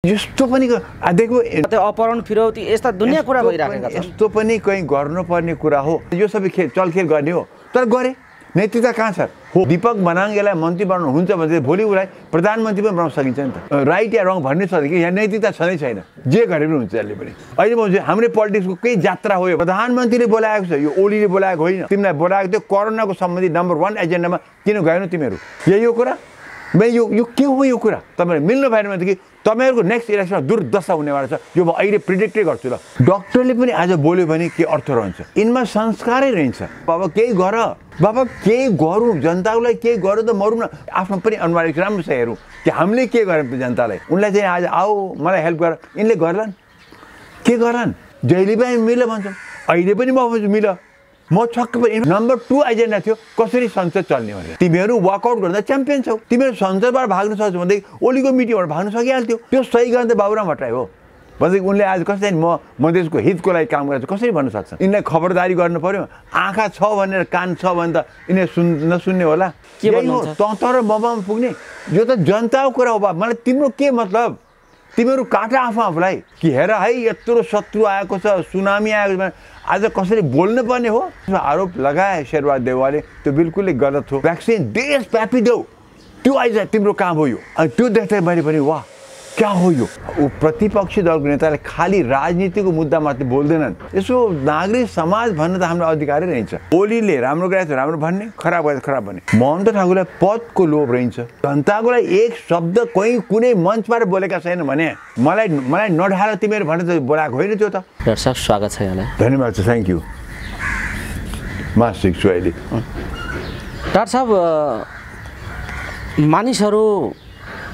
यस्तो पनि देखो अपहरण फिरौती यस्ता दुनियाँ कुरा भइराखेका छन्। यस्तो पनि कहीँ गर्नुपर्ने कुरा हो। यो सबै चलखेल गर्ने हो, तर गरे नेतृत्व कहाँ छ? हो दीपक बनाङ्गेलाई मन्त्री बनाउनु हुन्छ भने भोलि उसलाई प्रधानमन्त्री पनि बनाउन सकिन्छ नि त। राइट या रङ भन्ने छ कि यहाँ नेतृत्व छँदै छैन, जे गरे पनि हुन्छ यसले पनि। अहिले म हाम्रै पोलिटिक्सको केही यात्रा हो, प्रधानमन्त्रीले बोलाएको छ, यो ओलीले बोलाएको होइन। तिमीलाई बोलाएको थियो कोरोनाको सम्बन्धी नम्बर 1 एजेन्डामा, किन गएनौ तिमीहरू? यही हो कुरा। यो के हो यो कुरा? तपाईँहरू मिल्नु भएन भने कि तपाईँहरूको नेक्स्ट इलेक्सनमा दुर्दशा हुनेवाला छ, यो म अहिले प्रिडिक्टै गर्छु। ल डक्टरले पनि आज बोल्यो भने के अर्थ रहन्छ? यिनमा संस्कारै रहन्छ। बाबा केही गर, बाबा केही गरौँ, जनताको लागि केही गरौँ त मरौँ न। आफ्नो पनि अनुहार राम्रो छ हेरौँ कि हामीले के गऱ्यौँ जनतालाई। उनलाई चाहिँ आज आऊ मलाई हेल्प गर, यिनले गर्लान् के गर्लान्? जहिले पनि मिल भन्छौँ, अहिले पनि म भन्छु मिल। म छक्क पनि। नम्बर 2 एजेन्डा थियो कसरी संसद चल्ने भनेर। तिमीहरू वाकआउट गर्दा च्याम्पियन छौ। तिमीहरू संसदबाट भाग्न सक्छौ भनेदेखि ओलीको मिटिङबाट भाग्न सकिहाल्थ्यो। त्यो सही गर्ने त बाबुराम भट्टराई हो भनेदेखि उनले आज कसरी म देशको हितको लागि काम गर्छु कसरी भन्न सक्छन्? यिनलाई खबरदारी गर्नु पर्यो। आँखा छ भनेर कान छ भने त यिनीहरू नसुन्ने होला। यही हो तर ममा पुग्ने। यो त जनताको कुरा हो। मलाई तिम्रो के मतलब? तिमीहरू काटा आफूलाई कि हेर है यत्रो शत्रु आएको छ, सुनामी आएको छ, आज कसरी बोल्नु पर्ने हो? आरोप लगाए शेरबहादुर देउवाले, त्यो बिल्कुलै गलत हो। भ्याक्सिन देशव्यापी देऊ, त्यो आइज तिम्रो काम हो यो। अनि त्यो देख्दा मैले पनि वाह क्या हो यो? प्रतिपक्षी दलको नेताले खालि राजनीतिको मुद्दा मात्रै बोल्दैनन्। यसो नागरिक समाज भन्न त हाम्रो अधिकारै रहन्छ। ओलीले राम्रो गरेको राम्रो भन्ने, खराब गरेको खराब भन्ने। ममता ठाकुरलाई पदको लोभ रहन्छ। जनताको लागि एक शब्द कोही कुनै मञ्चबाट बोलेका छैन भने मलाई नढाल तिमीहरू भनेर बोलाएको होइन त्यो त। डाक्टर साहब स्वागत छ यहाँलाई। धन्यवाद छ, थ्याङ्क यू। म सिक्छु अहिले। डाक्टर साहब मानिसहरू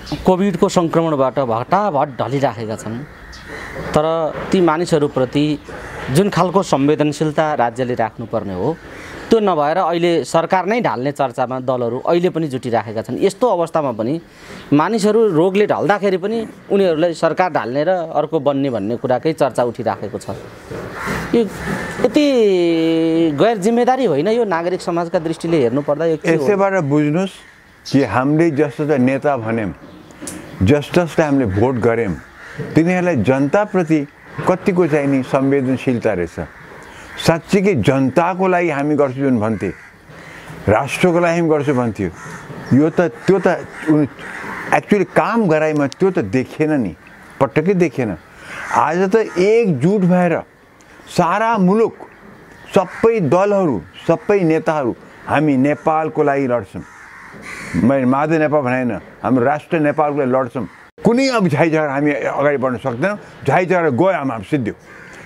कोभिडको सङ्क्रमणबाट भटाभट ढलिराखेका छन्, तर ती मानिसहरूप्रति जुन खालको संवेदनशीलता राज्यले राख्नुपर्ने हो त्यो नभएर अहिले सरकार नै ढाल्ने चर्चामा दलहरू अहिले पनि जुटिराखेका छन्। यस्तो अवस्थामा पनि मानिसहरू रोगले ढल्दाखेरि पनि उनीहरूलाई सरकार ढाल्ने र अर्को बन्ने भन्ने कुराकै चर्चा उठिराखेको छ। यो यति गैर जिम्मेदारी होइन यो नागरिक समाजका दृष्टिले हेर्नुपर्दा? यो यसैबाट बुझ्नुहोस् कि हामीले जस्तो त नेता भन्यौँ, जस्टसलाई हामीले भोट गऱ्यौँ, तिनीहरूलाई जनताप्रति कतिको चाहिँ नि संवेदनशीलता रहेछ। साँच्चीकै जनताको लागि हामी गर्छौँ जुन भन्थे, राष्ट्रको लागि हामी गर्छौँ भन्थ्यो, यो त त्यो त एक्चुअली काम गराइमा त्यो त देखिएन नि, पटक्कै देखिएन। आज त एकजुट भएर सारा मुलुक, सबै दलहरू, सबै नेताहरू हामी नेपालको लागि लड्छौँ। मैले माधव नेपाल भनेन, हाम्रो राष्ट्र नेपालको लागि लड्छौँ। कुनै अब झाइझगडा हामी अगाडि बढ्न सक्दैनौँ। झाइझगडा गयो हामी सिद्धियो।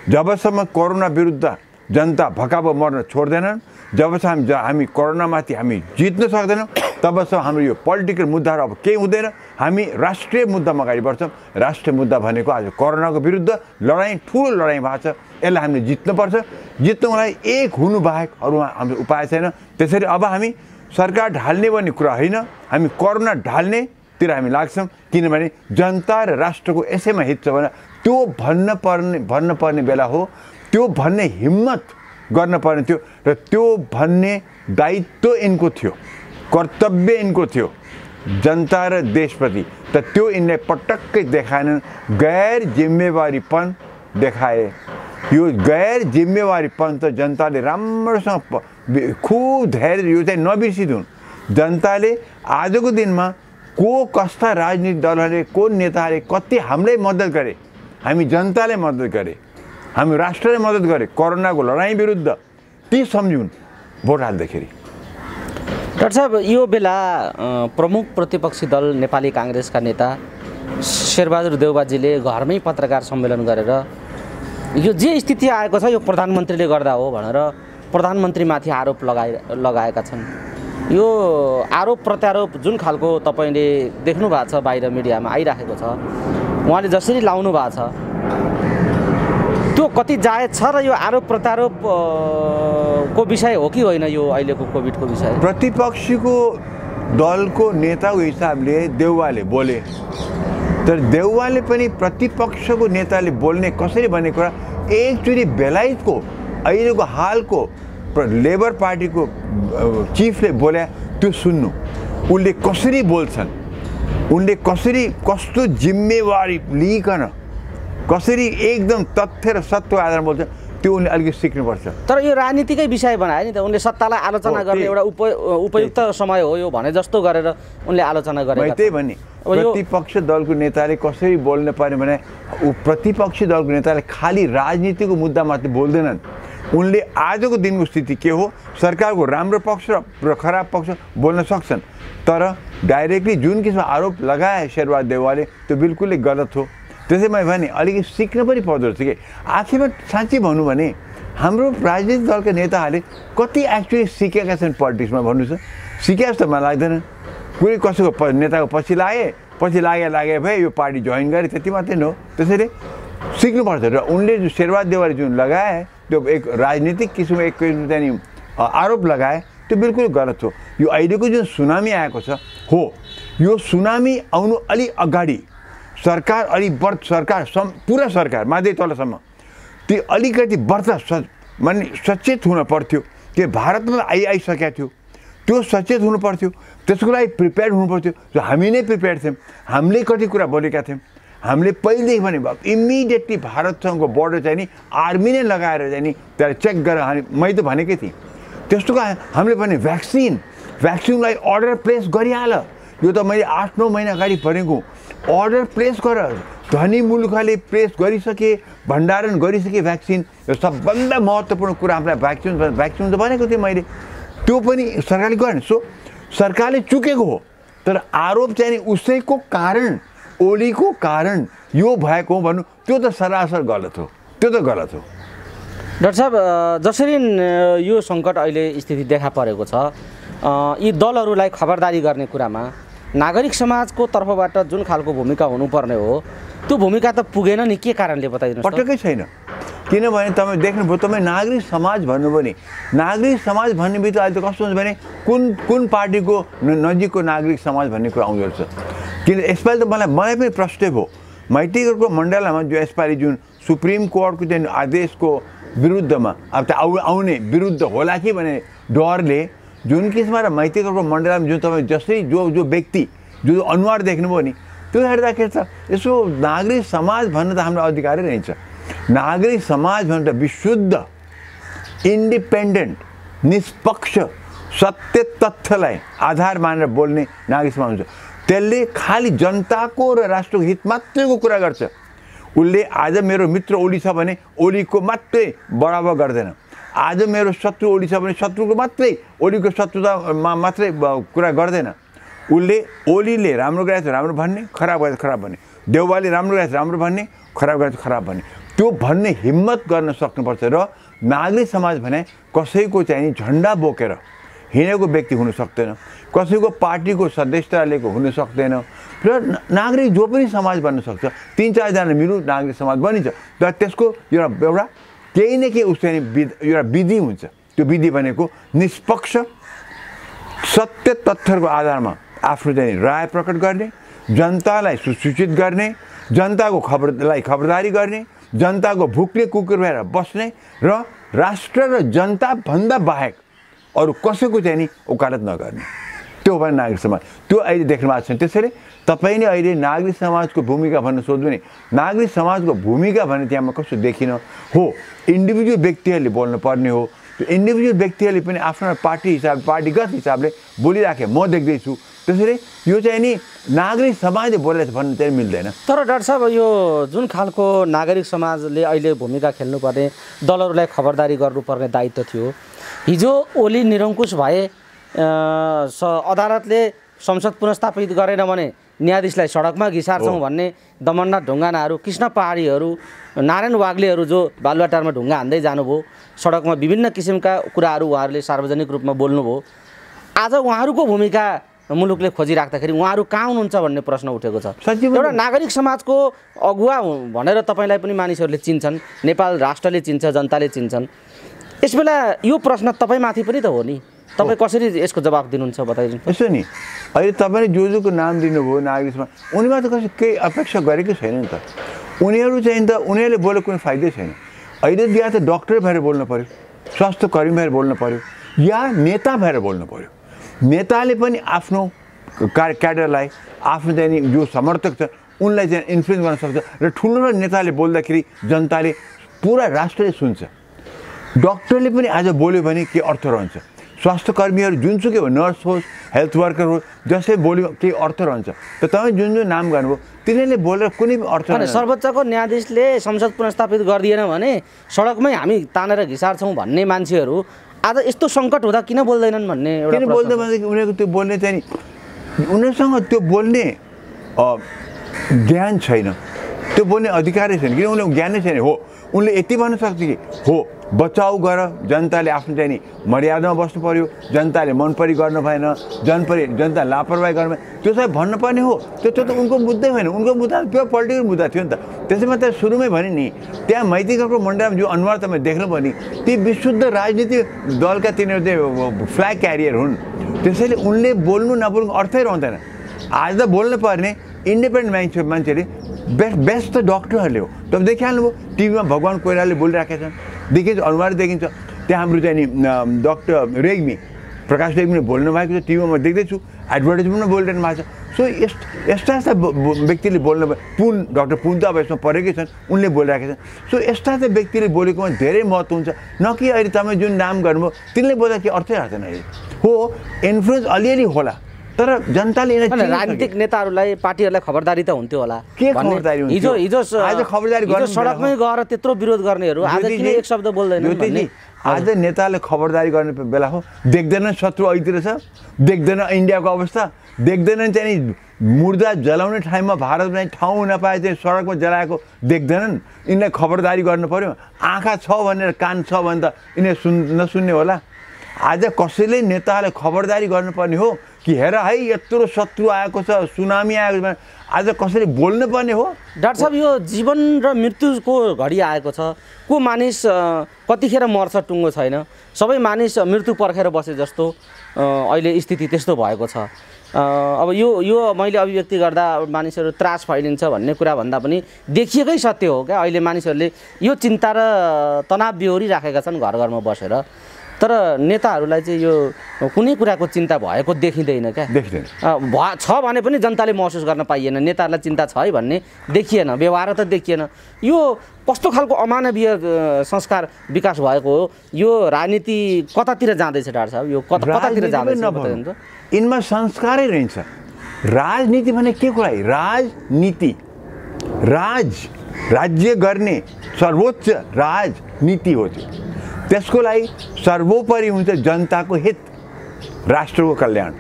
जबसम्म कोरोना विरुद्ध जनता भकाभो मर्न छोड्दैनन्, जबसम्म हामी कोरोनामाथि हामी जित्न सक्दैनौँ, तबसम्म हाम्रो यो पोलिटिकल मुद्दाहरू अब केही हुँदैन। हामी राष्ट्रिय मुद्दामा अगाडि बढ्छौँ। राष्ट्रिय मुद्दा भनेको आज कोरोनाको विरुद्ध लडाइँ, ठुलो लडाइँ भएको छ। यसलाई हामीले जित्नुपर्छ। जित्नुको लागि एक हुनु बाहेक अरू हाम्रो उपाय छैन। त्यसरी अब हामी सरकार ढाल्ने भन्ने कुरा होइन, हामी कोरोना ढाल्नेतिर हामी लाग्छौँ। किनभने जनता र राष्ट्रको यसैमा हित छ भने त्यो भन्न पर्ने बेला हो। त्यो भन्ने हिम्मत गर्न पर्ने थियो र त्यो भन्ने दायित्व यिनको थियो, कर्तव्य यिनको थियो जनता र देशप्रति। त त्यो यिनले पटक्कै देखाएनन्। गैर जिम्मेवारीपन देखाए। यो गैर जिम्मेवारीपन त जनताले राम्रोसँग खुब धैर्य यो चाहिँ नबिर्सिदिउन्। जनताले आजको दिनमा कस्ता राजनीतिक दलहरूले, को नेताहरूले कति हामीलाई मद्दत गरे, हामी जनतालाई मद्दत गरे, हामी राष्ट्रलाई मद्दत गरे कोरोनाको लडाइँ विरुद्ध, ती सम्झुन् भोट हाल्दाखेरि। डाक्टर साहब यो बेला प्रमुख प्रतिपक्षी दल नेपाली काङ्ग्रेसका नेता शेरबहादुर देउवाजीले घरमै पत्रकार सम्मेलन गरेर यो जे स्थिति आएको छ यो प्रधानमन्त्रीले गर्दा हो भनेर प्रधानमन्त्रीमाथि आरोप लगाएका छन्। यो आरोप प्रत्यारोप जुन खालको तपाईँले देख्नु भएको छ बाहिर मिडियामा आइराखेको छ, उहाँले जसरी लाउनु भएको छ त्यो कति जायज छ र यो आरोप प्रत्यारोप को विषय हो कि होइन यो अहिलेको कोभिडको विषय? प्रतिपक्षीको दलको नेताको हिसाबले देउवाले बोले, तर देउवाले पनि प्रतिपक्षको नेताले बोल्ने कसरी भन्ने कुरा एकचोटि बेलायतको अहिलेको हालको लेबर पार्टीको चिफले बोले त्यो सुन्नु। उनले कसरी बोल्छन् उनले कसरी कस्तो जिम्मेवारी लिइकन कसरी एकदम तथ्य र सत्य आधारमा बोल्छ त्यो उनले अलिकति सिक्नुपर्छ। तर यो राजनीतिकै विषय बनायो नि त, उनले सत्तालाई आलोचना गर्ने एउटा उपयुक्त समय हो यो भने जस्तो गरेर उनले आलोचना गरेका। त्यही भने प्रतिपक्ष दलको नेताले कसरी बोल्न पर्ने भने प्रतिपक्षी दलको नेताले खालि राजनीतिको मुद्दा मात्रै बोल्दैनन्। उनले आजको दिनको स्थिति के हो, सरकारको राम्रो पक्ष र खराब पक्ष बोल्न सक्छन्, तर डाइरेक्टली जुन किसिमको आरोप लगाए शेरबहादुर देउवाले त्यो बिल्कुलै गलत हो। त्यसै मैले भने अलिकति सिक्न पनि पर्दो रहेछ कि आखिरमा साँच्चै भनौँ भने हाम्रो राजनीतिक दलका नेताहरूले कति एक्चुअली सिकेका छन् पोलिटिक्समा भन्नुहोस् त। सिके जस्तो मलाई लाग्दैन। कुनै कसैको नेताको पछि लागे भए यो पार्टी जोइन गरे त्यति मात्रै हो। त्यसैले सिक्नुपर्छ र उनले जो शेरबहादुर देउवाले जुन लगाए त्यो एक राजनीतिक किसिमको एक किसिमको चाहिँ आरोप लगाए त्यो बिल्कुल गलत हो। यो अहिलेको जुन सुनामी आएको छ हो, यो सुनामी आउनु अलि अगाडि सरकार पुरा सरकार माथि तलसम्म त्यो अलिकति माने सचेत हुन पर्थ्यो कि भारतमा आइसकेको थियो, त्यो सचेत हुनु पर्थ्यो, त्यसको लागि प्रिपेयर्ड हुनु पर्थ्यो। जो हामी नै प्रिपेयर्ड थियौँ, हामीले कति कुरा बोलेका थियौँ, हामीले पहिलेदेखि भने इमिडिएटली भारतसँगको बोर्डर चाहिँ नि आर्मी नै लगाएर चाहिँ नि त्यसलाई चेक गरेर मैले त भनेकै थिएँ। त्यस्तो हामीले भने भ्याक्सिनलाई अर्डर प्लेस गरिहाल। यो त मैले 8-9 महिना अगाडि भनेको अर्डर प्लेस गर। धनी मुलुकले प्लेस गरिसके, भण्डारण गरिसके भ्याक्सिन। यो सबभन्दा महत्त्वपूर्ण कुरा हामीलाई भ्याक्सिन त भनेको थिएँ मैले, त्यो पनि सरकारले गरेन। सो सरकारले चुकेको हो, तर आरोप चाहिँ नि उसैको कारण ओलीको कारण यो भएको हो भन्नु त्यो त सरासर गलत हो, त्यो त गलत हो। डाक्टर साहब, जसरी यो सङ्कट अहिले स्थिति देखा परेको छ, यी दलहरूलाई खबरदारी गर्ने कुरामा नागरिक समाजको तर्फबाट जुन खालको भूमिका हुनुपर्ने हो त्यो भूमिका त पुगेन नि, के कारणले बताइदिनुहोस्? पटक्कै छैन। किनभने तपाईँ देख्नुभयो, तपाईँ नागरिक समाज भन्नुभयो नि, नागरिक समाज भन्ने बित्तिकै अहिले त कस्तो हुन्छ भने कुन पार्टीको नजिकको नागरिक समाज भन्ने कुरा आउँदो रहेछ। किन यसपालि त मलाई पनि प्रश्न भयो, माइतीगढको मण्डलामा जो यसपालि जुन सुप्रिम कोर्टको चाहिँ आदेशको विरुद्धमा अब त आउने विरुद्ध होला कि भन्ने डरले जुन किसिममा र माइतीगढको मण्डलमा जुन तपाईँ जसरी जो व्यक्ति जो अनुहार देख्नुभयो नि त्यो हेर्दाखेरि त यसो नागरिक समाज भन्न त हाम्रो अधिकारै रहन्छ। नागरिक समाज भन्न त विशुद्ध इन्डिपेन्डेन्ट निष्पक्ष सत्य तथ्यलाई आधार मानेर बोल्ने नागरिक समाज हुन्छ। त्यसले खालि जनताको र राष्ट्रको हित मात्रैको कुरा गर्छ। उसले आज मेरो मित्र ओली छ भने ओलीको मात्रै बराबर गर्दैन, आज मेरो शत्रु ओली छ भने शत्रुको मात्रै ओलीको शत्रुतामा मात्रै कुरा गर्दैन। उसले ओलीले राम्रो गरेछ राम्रो भन्ने, खराब गरेछ खराब भन्ने, देउवाले राम्रो गरेछ राम्रो भन्ने, खराब गरेछ खराब भन्ने, त्यो भन्ने हिम्मत गर्न सक्नुपर्छ। र नागरिक समाज भने कसैको चाहिँ झन्डा बोकेर हिँडेको व्यक्ति हुन सक्दैन, कसैको पार्टीको सदस्यता लिएको हुन सक्दैन। र नागरिक जो पनि समाज बन्न सक्छ, 3-4 जना मिलु नागरिक समाज बनिन्छ। तर त्यसको एउटा केही न केही उसको एउटा विधि हुन्छ। त्यो विधि भनेको निष्पक्ष सत्य तथ्यको आधारमा आफ्नो चाहिँ राय प्रकट गर्ने, जनतालाई सुसूचित गर्ने, जनताको खबरदारी गर्ने, जनताको भुक्ने कुकुर भएर बस्ने र राष्ट्र र जनता भन्दा बाहेक अरू कसैको चाहिँ नि वकालत नगर्ने, त्यो भयो नागरिक समाज। त्यो अहिले देख्नु भएको छ। त्यसैले तपाईँले अहिले नागरिक समाजको भूमिका भन्न सोध्नु नि, नागरिक समाजको भूमिका भन्ने त्यहाँ कस्तो देखिन हो। इन्डिभिजुअल व्यक्तिहरूले बोल्नु पर्ने हो। त्यो इन्डिभिजुअल व्यक्तिहरूले पनि आफ्नो पार्टीगत हिसाबले बोलिराखे म देख्दैछु। त्यसैले यो चाहिँ नि नागरिक समाजले बोलेछ भन्ने चाहिँ मिल्दैन। तर डाक्टर साहब, यो जुन खालको नागरिक समाजले अहिले भूमिका खेल्नुपर्ने, दलहरूलाई खबरदारी गर्नुपर्ने दायित्व थियो, हिजो ओली निरङ्कुश भए अदालतले संसद पुनर्स्थापित गरेन भने न्यायाधीशलाई सडकमा घिसार्छौँ भन्ने दमननाथ ढुङ्गानाहरू, कृष्ण पहाडीहरू, नारायण वाग्लेहरू जो बालुवाटारमा ढुङ्गा हान्दै जानुभयो, सडकमा विभिन्न किसिमका कुराहरू उहाँहरूले सार्वजनिक रूपमा बोल्नुभयो। आज उहाँहरूको भूमिका मुलुकले खोजिराख्दाखेरि उहाँहरू कहाँ हुनुहुन्छ भन्ने प्रश्न उठेको छ। एउटा नागरिक समाजको अगुवा भनेर तपाईँलाई पनि मानिसहरूले चिन्छन्, नेपाल राष्ट्रले चिन्छ, जनताले चिन्छन्। यसबेला यो प्रश्न तपाईँमाथि पनि त हो नि, तपाईँ कसरी यसको जवाब दिनुहुन्छ बताइदिनु। यसो नि अहिले तपाईँले जोको नाम दिनुभयो नागरिक समाज, उनीमा त कसै केही अपेक्षा गरेकै छैन नि त। उनीहरू चाहिँ त उनीहरूले बोलेको कुनै फाइदै छैन। अहिले या त डक्टर भएर बोल्नु पऱ्यो, स्वास्थ्य कर्मी भएर बोल्नु पऱ्यो, या नेता भएर बोल्नु पऱ्यो। नेताले पनि आफ्नो क्याडरलाई आफ्नो चाहिँ नि जो समर्थक छ उनलाई चाहिँ इन्फ्लुएन्स गर्न सक्छ र ठुलो नेताले बोल्दाखेरि जनताले पुरा राष्ट्रले सुन्छ। डक्टरले पनि आज बोल्यो भने के अर्थ रहन्छ, स्वास्थ्य कर्मीहरू जुनसुकै हो, नर्स होस्, हेल्थ वर्कर होस्, जसै बोल्यो केही अर्थ रहन्छ। त तपाईँ जुन जुन नाम गर्नुभयो तिनीहरूले बोलेर कुनै पनि अर्थ छैन। सर्वोच्चको न्यायाधीशले संसद पुनर्स्थापित गरिदिएन भने सडकमै हामी तानेर घिसार्छौँ भन्ने मान्छेहरू आज यस्तो सङ्कट हुँदा किन बोल्दैनन् भन्ने एउटा किन बोल्दैन भनेदेखि उनीहरूको त्यो बोल्ने चाहिँ उनीहरूसँग त्यो बोल्ने ज्ञान छैन, त्यो बोल्ने अधिकारै छैन, किन उनीहरूको ज्ञानै छैन। हो उनले यति भन्न सक्छ कि हो बचाउ गर, जनताले आफ्नो चाहिँ नि मर्यादामा बस्नु पर्यो, जनताले मनपरी गर्न भएन, जनता लापरवाही गर्नु भएन, त्यो चाहिँ भन्नुपर्ने हो। त्यो त उनको मुद्दै होइन, उनको मुद्दा प्योर पोलिटिकल मुद्दा थियो नि त। त्यसैमा त सुरुमै भने नि त्यहाँ मैतीघरको मण्डलमा जो अनुहार तपाईँ देख्नुभयो नि ती विशुद्ध राजनीतिक दलका तिनीहरू चाहिँ फ्ल्याग क्यारियर हुन्। त्यसैले उनले बोल्नु नबोल्नु अर्थै रहँदैन। आज त बोल्नु पर्ने इन्डिपेन्डेन्ट मान्छेले बेस्ट त डक्टरहरूले हो। तपाईँ देखिहाल्नुभयो टिभीमा भगवान् कोइरालाले बोलिराखेका छन्, देखिन्छ अनुहार देखिन्छ। त्यहाँ हाम्रो चाहिँ नि डक्टर रेग्मी प्रकाश रेग्मीले बोल्नु भएको छ, टिभीमा म देख्दैछु, एडभर्टाइजमेन्टमा बोलिरहनु भएको छ। सो यस्ता यस्ता व्यक्तिले बोल्नु डक्टर पुन त अब यसमा परेकै छन्, उनले बोलिरहेका छन्। सो यस्ता यस्ता व्यक्तिले बोलेकोमा धेरै महत्त्व हुन्छ, न कि अहिले तपाईँ जुन नाम गर्नुभयो तिनले बोल्दा के अर्थै आउँदैन। अहिले हो इन्फ्लुएन्स अलिअलि होला तर जनताले राजनीतिक नेताहरूलाई पार्टीहरूलाई खबरदारी त हुन्थ्यो होला। के खबरदारी हुन्थ्यो? आज खबरदारी गर्न सडकमै गएर त्यत्रो विरोध गर्नेहरू आज किन एक शब्द बोल्दैनन्? आज नेताले खबरदारी गर्ने बेला हो। देख्दैन शत्रु ऐतिर छ, देख्दैन इन्डियाको अवस्था, देख्दैनन् चाहिँ नि मुर्दा जलाउने ठाउँमा भारतमा ठाउँ नपाए चाहिँ सडकमा जलाएको देख्दैनन्। यिनलाई खबरदारी गर्नु पर्यो। आँखा छ भनेर कान छ भने त यिनीहरू नसुन्ने होला। आज कसैले नेताले खबरदारी गर्नुपर्ने हो कि हेर है यत्रो शत्रु आएको छ, सुनामी आएको छ, आज कसैले बोल्नुपर्ने हो। डाक्टर साहब यो जीवन र मृत्युको घडी आएको छ, को मानिस कतिखेर मर्छ टुङ्गो छैन, सबै मानिस मृत्यु पर्खेर बसे जस्तो अहिले स्थिति त्यस्तो भएको छ। अब यो मैले अभिव्यक्ति गर्दा मानिसहरू त्रास फैलिन्छ भन्ने कुरा भन्दा पनि देखिएकै सत्य हो क्या। अहिले मानिसहरूले यो चिन्ता र तनाव बिहोरिराखेका छन् घर घरमा बसेर, तर नेताहरूलाई चाहिँ यो कुनै कुराको चिन्ता भएको देखिँदैन क्या। देखिँदैन छ भने पनि जनताले महसुस गर्न पाइएन, नेताहरूलाई चिन्ता छ है भन्ने देखिएन, व्यवहार त देखिएन। यो कस्तो खालको अमानवीय संस्कार विकास भएको हो? यो राजनीति कतातिर जाँदैछ डाक्टर साहब? यो कतातिर जाँदैछ? यिनमा संस्कारै रहन्छ। राजनीति भने के कुरा? राजनीति राज्य गर्ने सर्वोच्च राजनीति हो। त्यसको लागि सर्वोपरि हुन्छ जनताको हित, राष्ट्रको कल्याण।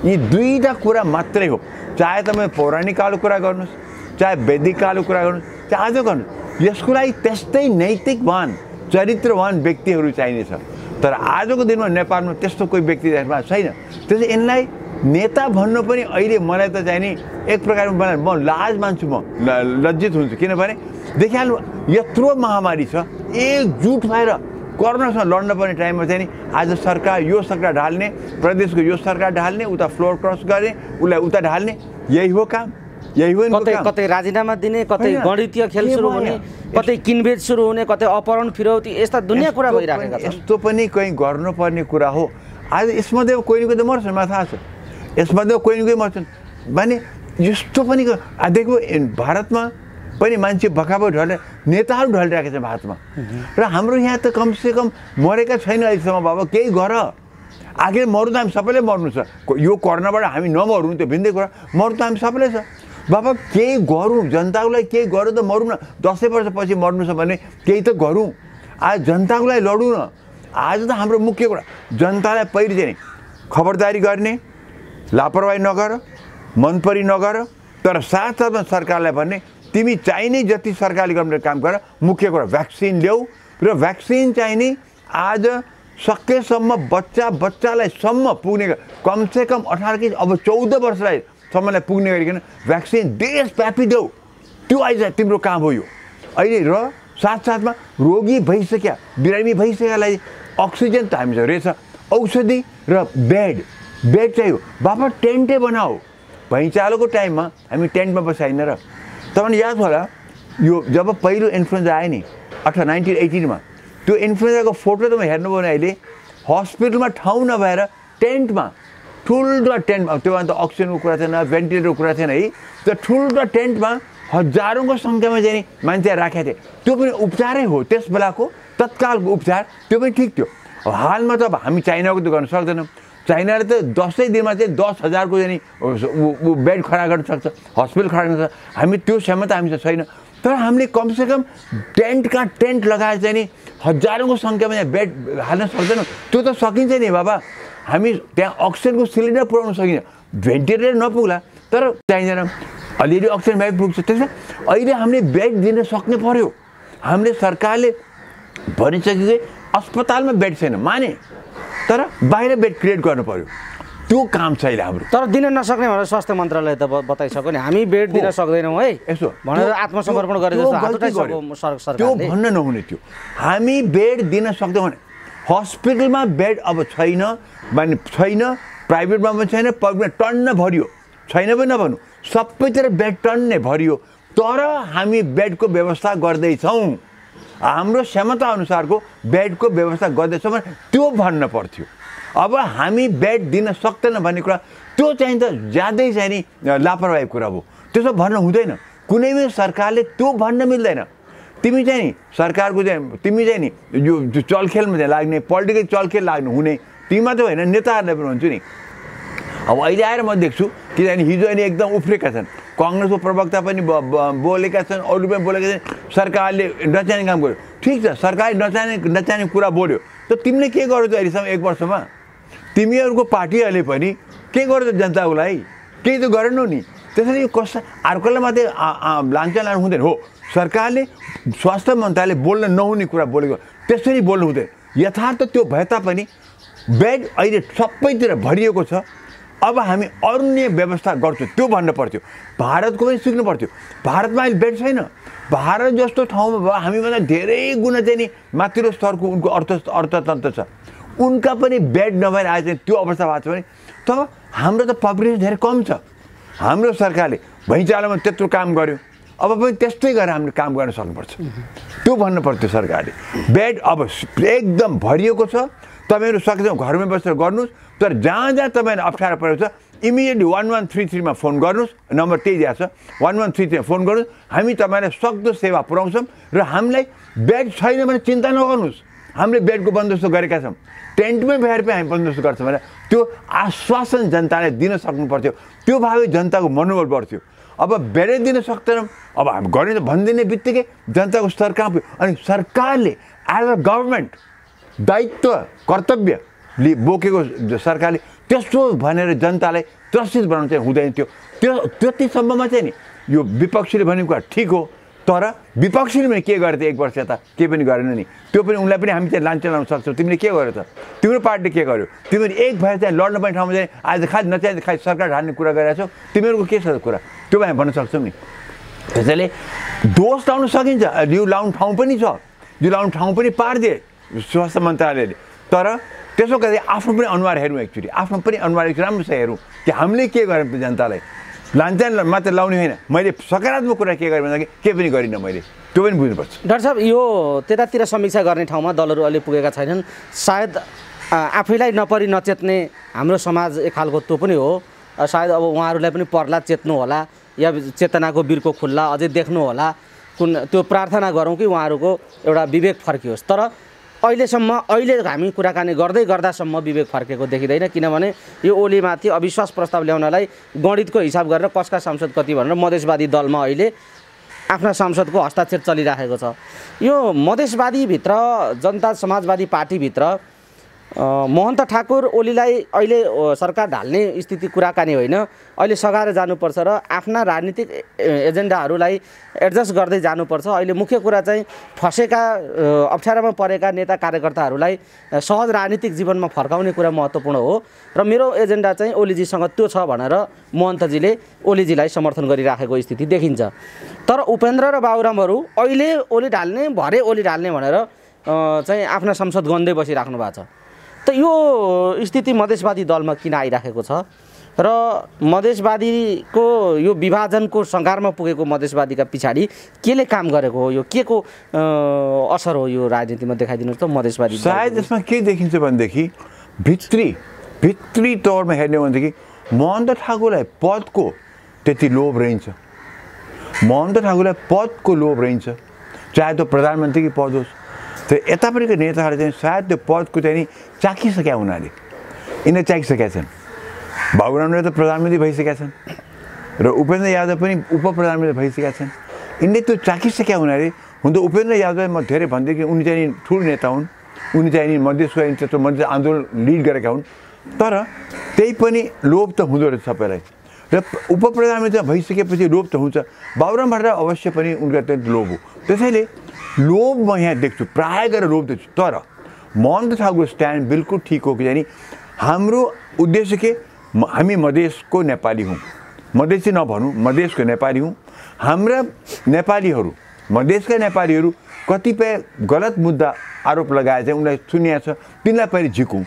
यी दुईटा कुरा मात्रै हो। चाहे तपाईँ पौराणिक कालको कुरा गर्नुहोस्, चाहे वैदिक कालको कुरा गर्नुहोस्, चाहे आज गर्नुहोस्, यसको लागि त्यस्तै नैतिकवान चरित्रवान व्यक्तिहरू चाहिनेछ। तर आजको दिनमा नेपालमा त्यस्तो कोही व्यक्ति छैन। त्यसै यिनलाई नेता भन्नु पनि अहिले मलाई त चाहिँ नि एक प्रकारमा म लाज मान्छु, म लज्जित हुन्छु। किनभने देखिहाल्नु यत्रो महामारी छ, एकजुट भएर कोरोनासँग लड्नुपर्ने टाइममा चाहिँ नि आज सरकार यो सरकार ढाल्ने, प्रदेशको यो सरकार ढाल्ने, उता फ्लोर क्रस गर्ने, उसलाई उता ढाल्ने, यही हो काम, यही हो। कतै राजीनामा दिने, कतै गणितीय खेल सुरु हुने, कतै किनबेच सुरु हुने, कतै अपहरण फिरौती, यस्ता दुनियाँ कुरा भइरहेका छन्। यस्तो पनि कहीँ गर्नुपर्ने कुरा हो। आज यसमध्ये कोही न कोही त मर्छन्, मलाई थाहा छ, यसमध्ये कोही न कोही मर्छन् भने यस्तो पनि देख्यो भारतमा पनि मान्छे बकाबो ढलेर नेताहरू ढलिरहेका छन् भारतमा। र हाम्रो यहाँ त कमसेकम मरेका छैन अहिलेसम्म। बाबा केही गर, आखिर मर्नु त हामी सबैले मर्नु छ। यो कोरोनाबाट हामी नमर्नु त्यो भिन्दै कुरा, मर्नु त हामी सबैले छ। बाबा केही गरौँ, जनताको लागि केही गरौँ त मरौँ न। 10 वर्षपछि मर्नु छ भने केही त गरौँ। आज जनताको लागि लडौँ न। आज त हाम्रो मुख्य कुरा जनतालाई पहिले चाहिँ खबरदारी गर्ने, लापरवाही नगर, मनपरी नगर, तर साथसाथमा सरकारलाई भन्ने तिमी चाहिने जति सरकारले गर्ने काम गर। मुख्य कुरा भ्याक्सिन ल्याऊ, र भ्याक्सिन चाहिने आज सकेसम्म बच्चालाई सम्म पुग्ने, कमसेकम 18 कि अब 14 वर्षलाई सम्मलाई पुग्ने गरिकन भ्याक्सिन देशव्यापी देऊ। त्यो आइज तिम्रो काम हो यो अहिले। र साथसाथमा रोगी भइसक्या, बिरामी भइसक्यालाई अक्सिजन त हामीसँग रहेछ, औषधि र बेड चाहियो। बाबा टेन्टै बनाऊ। भैँचालोको टाइममा हामी टेन्टमा बसाइन र तपाईँले याद होला यो जब पहिलो इन्फ्लुएन्जा आयो नि 1918 मा, त्यो इन्फ्लुएन्जाको फोटो तपाईँ हेर्नुभयो भने अहिले हस्पिटलमा ठाउँ नभएर टेन्टमा ठुल्ठुला टेन्ट, त्योभन्दा त अक्सिजनको कुरा थिएन, भेन्टिलेटरको कुरा थिएन है, त्यो ठुल्ठुला टेन्टमा हजारौँको सङ्ख्यामा चाहिँ मान्छे राखेका थिए। त्यो पनि उपचारै हो, त्यस बेलाको तत्कालको उपचार, त्यो पनि ठिक थियो। हालमा त अब हामी चाइनाको त गर्न सक्दैनौँ। चाइनाले त 10 दिनमा चाहिँ 10,000को चाहिँ बेड खडा गर्न सक्छ, हस्पिटल खडा गर्न सक्छ। हामी त्यो क्षमता हामीसँग छैन, तर हामीले कमसेकम टेन्टका टेन्ट लगाएर चाहिँ नि हजारौँको सङ्ख्यामा यहाँ बेड हाल्न सक्दैनौँ। त्यो त सकिन्छ नि बाबा, हामी त्यहाँ अक्सिजनको सिलिन्डर पुऱ्याउन सकिन्छ, भेन्टिलेटर नपुग्ला तर चाहिँदैन, अलिअलि अक्सिजन भए पुग्छ। त्यसमा अहिले हामीले बेड दिन सक्ने पर्यो। हामीले सरकारले भनिसक्यो अस्पतालमा बेड छैन माने, तर बाहिर बेड क्रिएट गर्नु पर्यो, त्यो काम छ अहिले हाम्रो। तर दिन नसक्ने भनेर स्वास्थ्य मन्त्रालयले त बताइसक्यो नि, हामी बेड दिन सक्दैनौँ है यसो भनेर आत्मसमर्पण गरे जस्तो हात उठाइसक्यो सरकारले। त्यो भन्न नहुने थियो, हामी बेड दिन सक्दैनौँ भने हस्पिटलमा बेड अब छैन भने छैन, प्राइभेटमा पनि छैन, पब्लिकमा टन्न भरियो, छैन पनि नभन्नु, सबैतिर बेड टन्नै भरियो। तर हामी बेडको व्यवस्था गर्दैछौँ, हाम्रो क्षमता अनुसारको बेडको व्यवस्था गर्दैछौँ भने त्यो भन्न पर्थ्यो। अब हामी बेड दिन सक्दैन भन्ने कुरा त्यो चाहिँ त ज्यादै चाहिँ नि लापरवाही कुरा हो, त्यसो भन्न हुँदैन। कुनै पनि सरकारले त्यो भन्न मिल्दैन। तिमी चाहिँ नि सरकारको चाहिँ तिमी चाहिँ नि यो चलखेलमा चाहिँ लाग्ने, पोलिटिकल चलखेल लाग्नु हुने, तिमी मात्रै होइन नेताहरूलाई पनि भन्छु नि। अब अहिले आएर म देख्छु किनभने हिजो अहिले एकदम उफ्रेका छन्, कङ्ग्रेसको प्रवक्ता पनि बोलेका छन्, अरू पनि बोलेका छन्, सरकारले नचाहिने काम गर्यो। ठिक छ, सरकारले नचाहिने कुरा बोल्यो, त तिमीले के गर्यो त अहिलेसम्म 1 वर्षमा? तिमीहरूको पार्टीहरूले पनि के गर्यो त जनताको लागि? केही त गरेनौ नि। त्यसैले यो कसै अर्कोलाई मात्रै लान्छन लानु हुँदैन हो। सरकारले स्वास्थ्य मन्त्रालयले बोल्न नहुने कुरा बोलेको, त्यसरी बोल्नु हुँदैन। यथार्थ त्यो भए तापनि बेड अहिले सबैतिर भरिएको छ। अब हामी अन्य व्यवस्था गर्छौँ त्यो भन्न पर्थ्यो। भारतको पनि सिक्नु पर्थ्यो। भारतमा अहिले बेड छैन। भारत जस्तो ठाउँमा भयो हामीभन्दा धेरै गुणा चाहिँ नि माथिल्लो स्तरको उनको अर्थतन्त्र छ, उनका पनि बेड नभएर आए चाहिँ त्यो अवस्था भएको छ भने तब हाम्रो त पपुलेसन धेरै कम छ। हाम्रो सरकारले भैँचालोमा त्यत्रो काम गर्यो, अब पनि त्यस्तै गरेर हामीले काम गर्न सक्नुपर्छ, त्यो भन्नु पर्थ्यो सरकारले। बेड अब एकदम भरिएको छ, तपाईँहरू सक्दैनौँ घरमै बसेर गर्नुहोस्, तर जहाँ जहाँ तपाईँहरू अप्ठ्यारो परेको छ इमिडिएटली 1133 मा फोन गर्नुहोस्, नम्बर त्यही दिएको छ, 1133 मा फोन गर्नुहोस्, हामी तपाईँलाई सक्दो सेवा पुऱ्याउँछौँ। र हामीलाई बेड छैन भने चिन्ता नगर्नुहोस्, हामीले बेडको बन्दोबस्त गरेका छौँ, टेन्टमै भएर पनि हामी बन्दोबस्त गर्छौँ भने त्यो आश्वासन जनताले दिन सक्नु पर्थ्यो। त्यो भावी जनताको मनोबल बढ्थ्यो। अब बेडै दिन सक्दैनौँ, अब हामी गर्ने भनिदिने बित्तिकै जनताको स्तर कहाँ पुग्यो? अनि सरकारले एज अ गभर्मेन्ट दायित्व कर्तव्य बोकेको सरकारले त्यस्तो भनेर जनतालाई त्रसित बनाउनु चाहिँ हुँदैन थियो। त्यतिसम्ममा चाहिँ नि यो विपक्षीले भनेको कुरा ठिक हो, तर विपक्षीले पनि के गरे त 1 वर्ष यता केही पनि गरेन नि। त्यो पनि उनलाई पनि हामी चाहिँ लान्छ लाउन सक्छौँ। तिमीले के गर्यो त? तिम्रो पार्टीले के गर्यो? तिमीहरू एक भएर चाहिँ लड्न पर्ने ठाउँमा चाहिँ आज खालि नचाहिँ खालि सरकार ढाल्ने कुरा गरिरहेको छौ, तिमीहरूको के छ कुरा? त्यो हामी भन्न सक्छौँ नि। त्यसैले दोष लाउन सकिन्छ, यो लाउने ठाउँ पनि छ, यो लाउने ठाउँ पनि पारिदिए स्वास्थ्य मन्त्रालयले, तर त्यसो गर्दा आफ्नो पनि अनुहार हेरौँ, एक्चुअली आफ्नो पनि अनुहार राम्रोसँग हेरौँ कि हामीले के गर्यौँ जनतालाई। लान्छन् मात्र लाउने होइन, मैले सकारात्मक कुरा के गरेँ भन्दाखेरि केही पनि गरिनँ मैले, त्यो पनि बुझ्नुपर्छ। डाक्टर साहब, यो त्यतातिर समीक्षा गर्ने ठाउँमा दलहरू अहिले पुगेका छैनन्, सायद आफैलाई नपरि नचेत्ने हाम्रो समाज एक खालको त्यो पनि हो। सायद अब उहाँहरूलाई पनि पर्ला, चेत्नु होला, या चेतनाको बिर्को खुल्ला अझै देख्नु होला, कुन त्यो प्रार्थना गरौँ कि उहाँहरूको एउटा विवेक फर्कियोस्। तर अहिलेसम्म अहिले हामी कुराकानी गर्दै गर्दासम्म विवेक फर्केको देखिँदैन, किनभने यो ओलीमाथि अविश्वास प्रस्ताव ल्याउनलाई गणितको हिसाब गरेर कसका सांसद कति भनेर मधेसवादी दलमा अहिले आफ्ना सांसदको हस्ताक्षर चलिराखेको छ। यो मधेसवादीभित्र जनता समाजवादी पार्टीभित्र महन्त ठाकुर ओलीलाई अहिले सरकार ढाल्ने स्थिति कुराकानी होइन, अहिले सघाएर जानुपर्छ र आफ्ना राजनीतिक एजेन्डाहरूलाई एडजस्ट गर्दै जानुपर्छ। अहिले मुख्य कुरा चाहिँ फसेका अप्ठ्यारोमा परेका नेता कार्यकर्ताहरूलाई सहज राजनीतिक जीवनमा फर्काउने कुरा महत्त्वपूर्ण हो र मेरो एजेन्डा चाहिँ ओलीजीसँग त्यो छ भनेर महन्तजीले ओलीजीलाई समर्थन गरिराखेको स्थिति देखिन्छ। तर उपेन्द्र र बाबुरामहरू अहिले ओली ढाल्ने भरे ओली ढाल्ने भनेर चाहिँ आफ्ना संसद गन्दै बसिराख्नु भएको छ। त यो स्थिति मधेसवादी दलमा किन आइराखेको छ र मधेसवादीको यो विभाजनको सङ्घारमा पुगेको मधेसवादीका पछाडि केले काम गरेको हो, यो के को असर हो यो राजनीतिमा देखाइदिनुहोस् त मधेसवादी? सायद यसमा के देखिन्छ भनेदेखि भित्री भित्री तौरमा हेर्ने हो भनेदेखि महन्त ठाकुरलाई पदको त्यति लोभ रहन्छ, महन्त ठाकुरलाई पदको लोभ रहन्छ, चाहे त्यो प्रधानमन्त्रीको पद होस्। त्यो यतापट्टिको नेताहरू चाहिँ सायद त्यो पदको चाहिँ नि चाखिसकेका हुनाले यिनीहरूले चाखिसकेका छन्। बाबुरामले त प्रधानमन्त्री भइसकेका छन् र उपेन्द्र यादव पनि उप प्रधानमन्त्री भइसकेका छन्। यिनले त्यो चाखिसकेका हुनाले हुन त उपेन्द्र यादव म धेरै भन्दै कि उनी चाहिँ ठुलो नेता हुन्, उनी चाहिँ नि मधेसको त्यत्रो मधेस आन्दोलन लिड गरेका हुन्, तर त्यही पनि लोभ त हुँदो रहेछ सबैलाई। र उप प्रधानमन्त्री भइसकेपछि लोभ त हुन्छ। बाबुराम भट्टराई अवश्य पनि उनको अत्यन्त लोभ हो। त्यसैले लोभ म यहाँ देख्छु, प्रायः गरेर लोभ देख्छु। तर महन्त ठाकुरको स्ट्यान्ड बिल्कुल ठिक हो कि जानी हाम्रो उद्देश्य के हामी मधेसको नेपाली हौँ, मधेसी नभनौँ, मधेसको नेपाली हौँ। हाम्रा नेपालीहरू, मधेसका नेपालीहरू कतिपय गलत मुद्दा आरोप लगाए चाहिँ उनलाई सुनिएको छ, तिनलाई पहिले झिकौँ,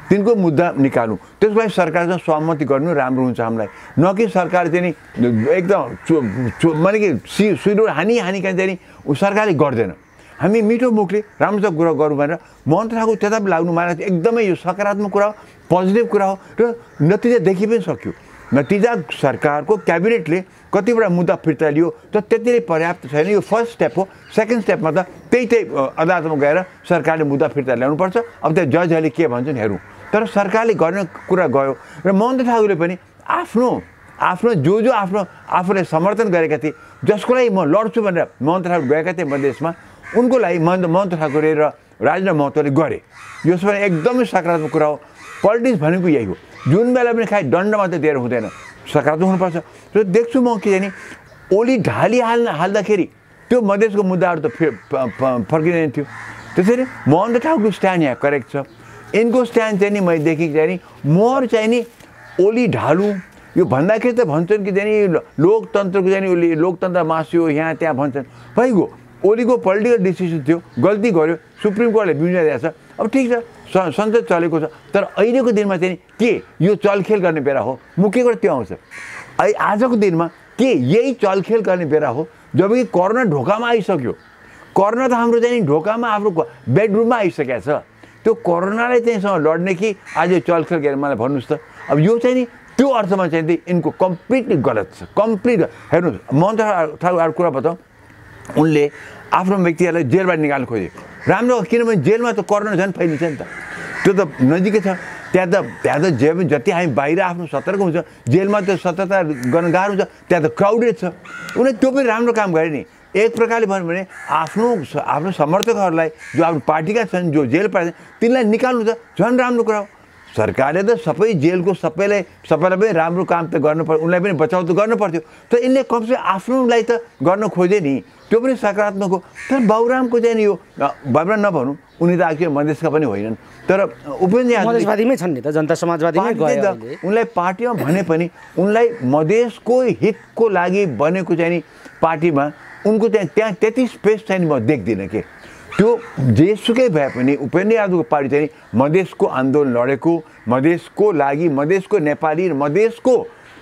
तिनको मुद्दा निकालौँ। त्यसको लागि सरकारसँग सहमति गर्नु राम्रो हुन्छ हामीलाई। न कि सरकार चाहिँ नि एकदम माने कि सुइरो हानिकन चाहिँ नि सरकारले गर्दैन। हामी मिठो मुखले राम्रोसँग कुरा गरौँ भनेर महन्त ठाकुर त्यता लाग्नु मलाई एकदमै यो सकारात्मक कुरा हो, पोजिटिभ कुरा हो र नतिजा देखि पनि सक्यो। नतिजा सरकारको क्याबिनेटले कतिवटा मुद्दा फिर्ता लियो तर त्यति नै पर्याप्त छैन। यो फर्स्ट स्टेप हो। सेकेन्ड स्टेपमा त त्यही अदालतमा गएर सरकारले मुद्दा फिर्ता ल्याउनुपर्छ। अब त्यो जजहरूले के भन्छन् हेरौँ। तर सरकारले गर्ने कुरा गयो र महन्त ठाकुरले पनि आफ्नो जो आफूलाई समर्थन गरेका थिए, जसको लागि म लड्छु भनेर महन्त ठाकुर गएका थिए मधेसमा, उनको लागि महन्त ठाकुरले र राजेन्द्र महतोले गरे। यो पनि एकदमै सकारात्मक कुरा हो। पोलिटिक्स भनेको यही हो। जुन बेला पनि खालि दण्ड मात्रै दिएर हुँदैन, सकारात्मक हुनुपर्छ। र देख्छु म कि जाने ओली हाल्दाखेरि त्यो मधेसको मुद्दाहरू त फर्किँदैन थियो। त्यसैले महन्त ठाकुरको स्ट्यान्ड यहाँ करेक्ट छ। यिनको स्ट्यान्ड चाहिँ नि मैले देखेँ चाहिँ नि मोहर चाहिँ नि ओली ढालु यो भन्दाखेरि त भन्छन् कि चाहिँ लोकतन्त्रको चाहिँ उसले लोकतन्त्र मास्यो यहाँ त्यहाँ भन्छन्। भइगयो, ओलीको पोलिटिकल डिसिसन थियो, गल्ती गर्यो, सुप्रिम कोर्टले बिउजिदिएको छ। अब ठिक छ, संसद चलेको छ। तर अहिलेको दिनमा चाहिँ के यो चलखेल गर्ने बेला हो? मुख्य कुरा त्यो आउँछ। आजको दिनमा के यही चलखेल गर्ने बेला हो जबकि कोरोना ढोकामा आइसक्यो। कोरोना त हाम्रो चाहिँ ढोकामा आफ्नो बेडरुममा आइसकेको छ। त्यो कोरोनालाई चाहिँ लड्ने कि आज चलखेल गरेर मलाई भन्नुहोस् त। अब यो चाहिँ नि त्यो अर्थमा चाहिँ यिनको कम्प्लिटली गलत छ, कम्प्लिट। हेर्नुहोस्, महन्त ठाकुर अर्को कुरा बताउँ, उनले आफ्नो व्यक्तिहरूलाई जेलबाट निकाल्नु खोजे। राम्रो, किनभने जेलमा त कोरोना झन् फैलिन्छ नि त, त्यो त नजिकै छ। त्यहाँ त जति हामी बाहिर आफ्नो सतर्क हुन्छ, जेलमा त सतर्कता गर्न गाह्रो हुन्छ। त्यहाँ त क्राउडेड छ। उनीहरूले त्यो पनि राम्रो काम गरे नि। एक प्रकारले भन्यो भने आफ्नो समर्थकहरूलाई जो आफ्नो पार्टीका छन्, जो जेल पार्छ, तिनलाई निकाल्नु त झन् राम्रो कुरा हो। सरकारले त सबै जेलको सबैलाई पनि राम्रो काम त गर्नु पर्यो, उनलाई पनि बचाउ त गर्नु पर्थ्यो। तर यिनले कमसे आफ्नोलाई त गर्न खोजे नि, त्यो पनि सकारात्मक हो। तर बाबुरामको चाहिँ नि यो बाबुराम नभनौँ, उनी त आखिर मधेसका पनि होइनन्, तर उपेन्द्र यादव मधेसवादीमै छन् नि त, जनता समाजवादीमै गयो। उनलाई पार्टीमा भने पनि उनलाई मधेसको हितको लागि बनेको चाहिँ नि पार्टीमा उनको त्यहाँ त्यति स्पेस चाहिँ म देख्दिनँ के। त्यो जेसुकै भए पनि उपेन्द्र यादवको पार्टी चाहिँ मधेसको आन्दोलन लडेको, मधेसको लागि, मधेसको नेपाली र मधेसको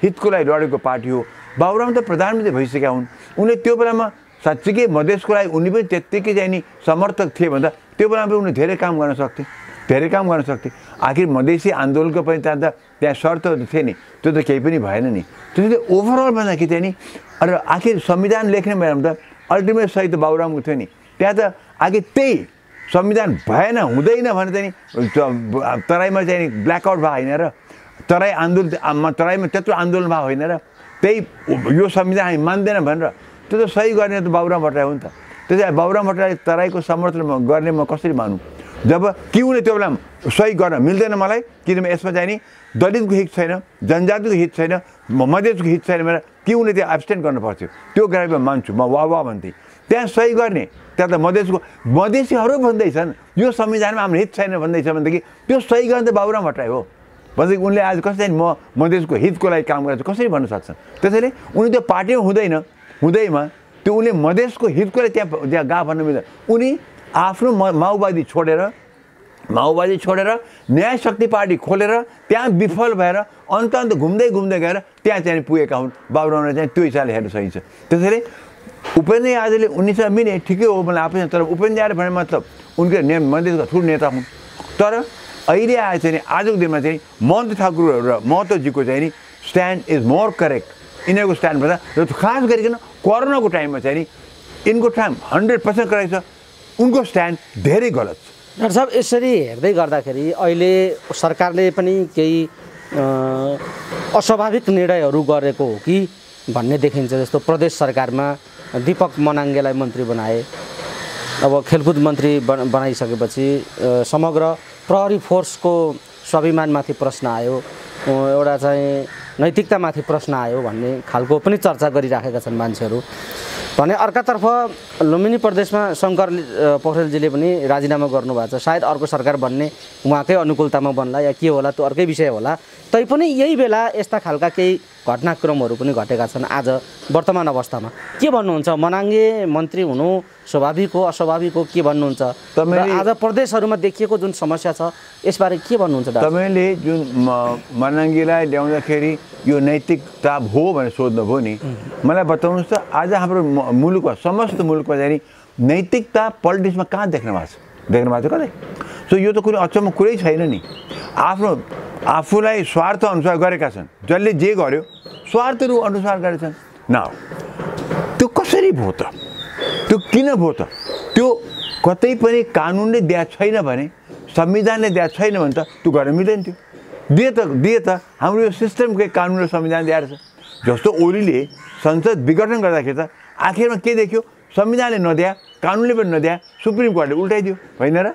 हितको लागि लडेको पार्टी हो। बाबुराम त प्रधानमन्त्री भइसकेका हुन्। उनले त्यो बेलामा साँच्चीकै मधेसको लागि उनी पनि त्यत्तिकै चाहिँ नि समर्थक थिए भन्दा त्यो बेलामा पनि उनले धेरै काम गर्न सक्थे। आखिर मधेसी आन्दोलनको पनि त्यहाँ शर्तहरू थिए नि, त्यो त केही पनि भएन नि। त्यसैले ओभरअल भन्दाखेरि चाहिँ नि आखिर संविधान लेख्ने बेलामा त अल्टिमेट सही त बाबुरामको थियो नि। त्यहाँ त आखिर त्यही संविधान भएन, हुँदैन भने चाहिँ नि तराईमा चाहिँ नि ब्ल्याकआउट भयो होइन र, तराईमा त्यत्रो आन्दोलन भयो होइन र, त्यही यो संविधान हामी मान्दैन भनेर त्यो त सही गर्ने त बाबुराम भट्टराई हो नि त। त्यसै बाबुराम भट्टराई तराईको समर्थन गर्ने म कसरी मानौँ जब कि उनले त्यो बेला सही गर्न मिल्दैन मलाई, किनभने यसमा चाहिँ नि दलितको हित छैन, जनजातिको हित छैन, मधेसको हित छैन भनेर कि उनले त्यो एब्सटेन्ट गर्नु पर्थ्यो। त्यो कुरा म मान्छु, म वाह भन्थेँ। त्यहाँ सही गर्ने, त्यहाँ त मधेसीहरू भन्दैछन् यो संविधानमा हाम्रो हित छैन भन्दैछ भनेदेखि त्यो सही गर्ने त बाबुराम भट्टराई हो भनेदेखि उनले आज कसरी म मधेसको हितको लागि काम गरेर कसरी भन्न सक्छन्? त्यसैले उनी त्यो पार्टीमा हुँदैमा त्यो उनले मधेसको हितको लागि त्यहाँ गा भन्न मिल्दैन। उनी आफ्नो माओवादी छोडेर न्याय शक्ति पार्टी खोलेर त्यहाँ विफल भएर अन्त घुम्दै गएर त्यहाँ चाहिँ पुगेका हुन्। बाबुरामले चाहिँ त्यो हिसाबले हेर्न सकिन्छ। त्यसैले उपेन्द्र यादवले उनीसँग मिले ठिकै हो मलाई आफै, तर उपेन्द्र यादव भने मतलब उनके मधेसका ठुलो नेता हुन्। तर अहिले आए चाहिँ नि आजको दिनमा चाहिँ महन्त ठाकुर र महतोजीको चाहिँ नि स्ट्यान्ड इज मोर करेक्ट यिनीहरूको स्ट्यान्डभन्दा र खास गरिकन कोरोनाको टाइममा चाहिँ नि यिनको टाइम 100% करेक्ट छ उनको स्ट्यान्ड धेरै गलत छ। डाक्टर साहब यसरी हेर्दै गर्दाखेरि अहिले सरकारले पनि केही अस्वाभाविक निर्णयहरू गरेको हो कि भन्ने देखिन्छ। जस्तो प्रदेश सरकारमा दीपक मनाङ्गेलाई मन्त्री बनाए, अब खेलकुद मन्त्री बनाइसकेपछि समग्र प्रहरी फोर्सको स्वाभिमानमाथि प्रश्न आयो, एउटा चाहिँ नैतिकतामाथि प्रश्न आयो भन्ने खालको पनि चर्चा गरिराखेका छन् मान्छेहरू। भने अर्कातर्फ लुम्बिनी प्रदेशमा शङ्कर पोखरेलजीले पनि राजीनामा गर्नुभएको छ। सायद अर्को सरकार बन्ने उहाँकै अनुकूलतामा बन्ला या के होला त्यो अर्कै विषय होला। तैपनि यही बेला यस्ता खालका केही घटनाक्रमहरू पनि घटेका छन् आज वर्तमान अवस्थामा। के भन्नुहुन्छ, मनाङ्गे मन्त्री हुनु स्वाभाविक हो अस्वाभाविक हो, के भन्नुहुन्छ? आज प्रदेशहरूमा देखिएको जुन समस्या छ यसबारे के भन्नुहुन्छ? तपाईँले जुन मनाङ्गेलाई ल्याउँदाखेरि यो नैतिकता हो भनेर सोध्नुभयो नि, मलाई बताउनुहोस् त आज हाम्रो मुलुकमा समस्त मुलुकमा चाहिँ नि नैतिकता पोलिटिक्समा कहाँ देख्नु भएको छ कतै? सो यो त कुनै अचम्म कुरै छैन नि। आफूलाई स्वार्थ अनुसार गरेका छन्, जसले जे गर्यो स्वार्थहरू अनुसार गरेछन्। न त्यो कसरी भयो त? त्यो किन भयो त? त्यो कतै पनि कानुनले दिएको छैन भने, संविधानले दिएको छैन भने त त्यो गर्न मिल्दैन थियो। दिए त हाम्रो यो सिस्टमकै कानुन र संविधान दिएर छ। जस्तो ओलीले संसद विघटन गर्दाखेरि त आखिरमा के देख्यो? संविधानले नदिया, कानुनले पनि नदिया, सुप्रिम कोर्टले उल्टाइदियो, होइन र?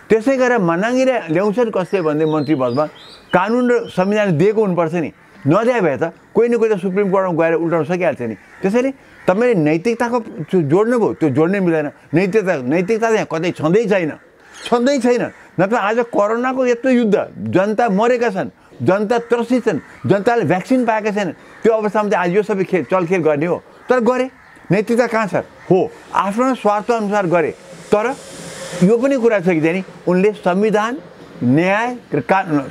त्यसै गरेर मनाङ्गेले ल्याउँछन् कसले भन्दै मन्त्री पदमा कानुन र संविधानले दिएको हुनुपर्छ नि। नदिए भए त कोही न कोही त सुप्रिम कोर्टमा गएर उल्टाउन सकिहाल्छ नि। त्यसैले तपाईँले नैतिकताको जोड्नुभयो, त्यो जोड्नै मिल्दैन। नैतिकता यहाँ कतै छँदै छैन। नत्र आज कोरोनाको यत्रो युद्ध, जनता मरेका छन्, जनता त्रसित छन्, जनताले भ्याक्सिन पाएका छैनन्। त्यो अवस्थामा चाहिँ आज यो सबै चलखेल गर्ने हो। तर गरे, नैतिकता कहाँ छ? हो, आफ्नो स्वार्थ अनुसार गरे। तर यो पनि कुरा छ कि चाहिँ उनले संविधान, न्याय र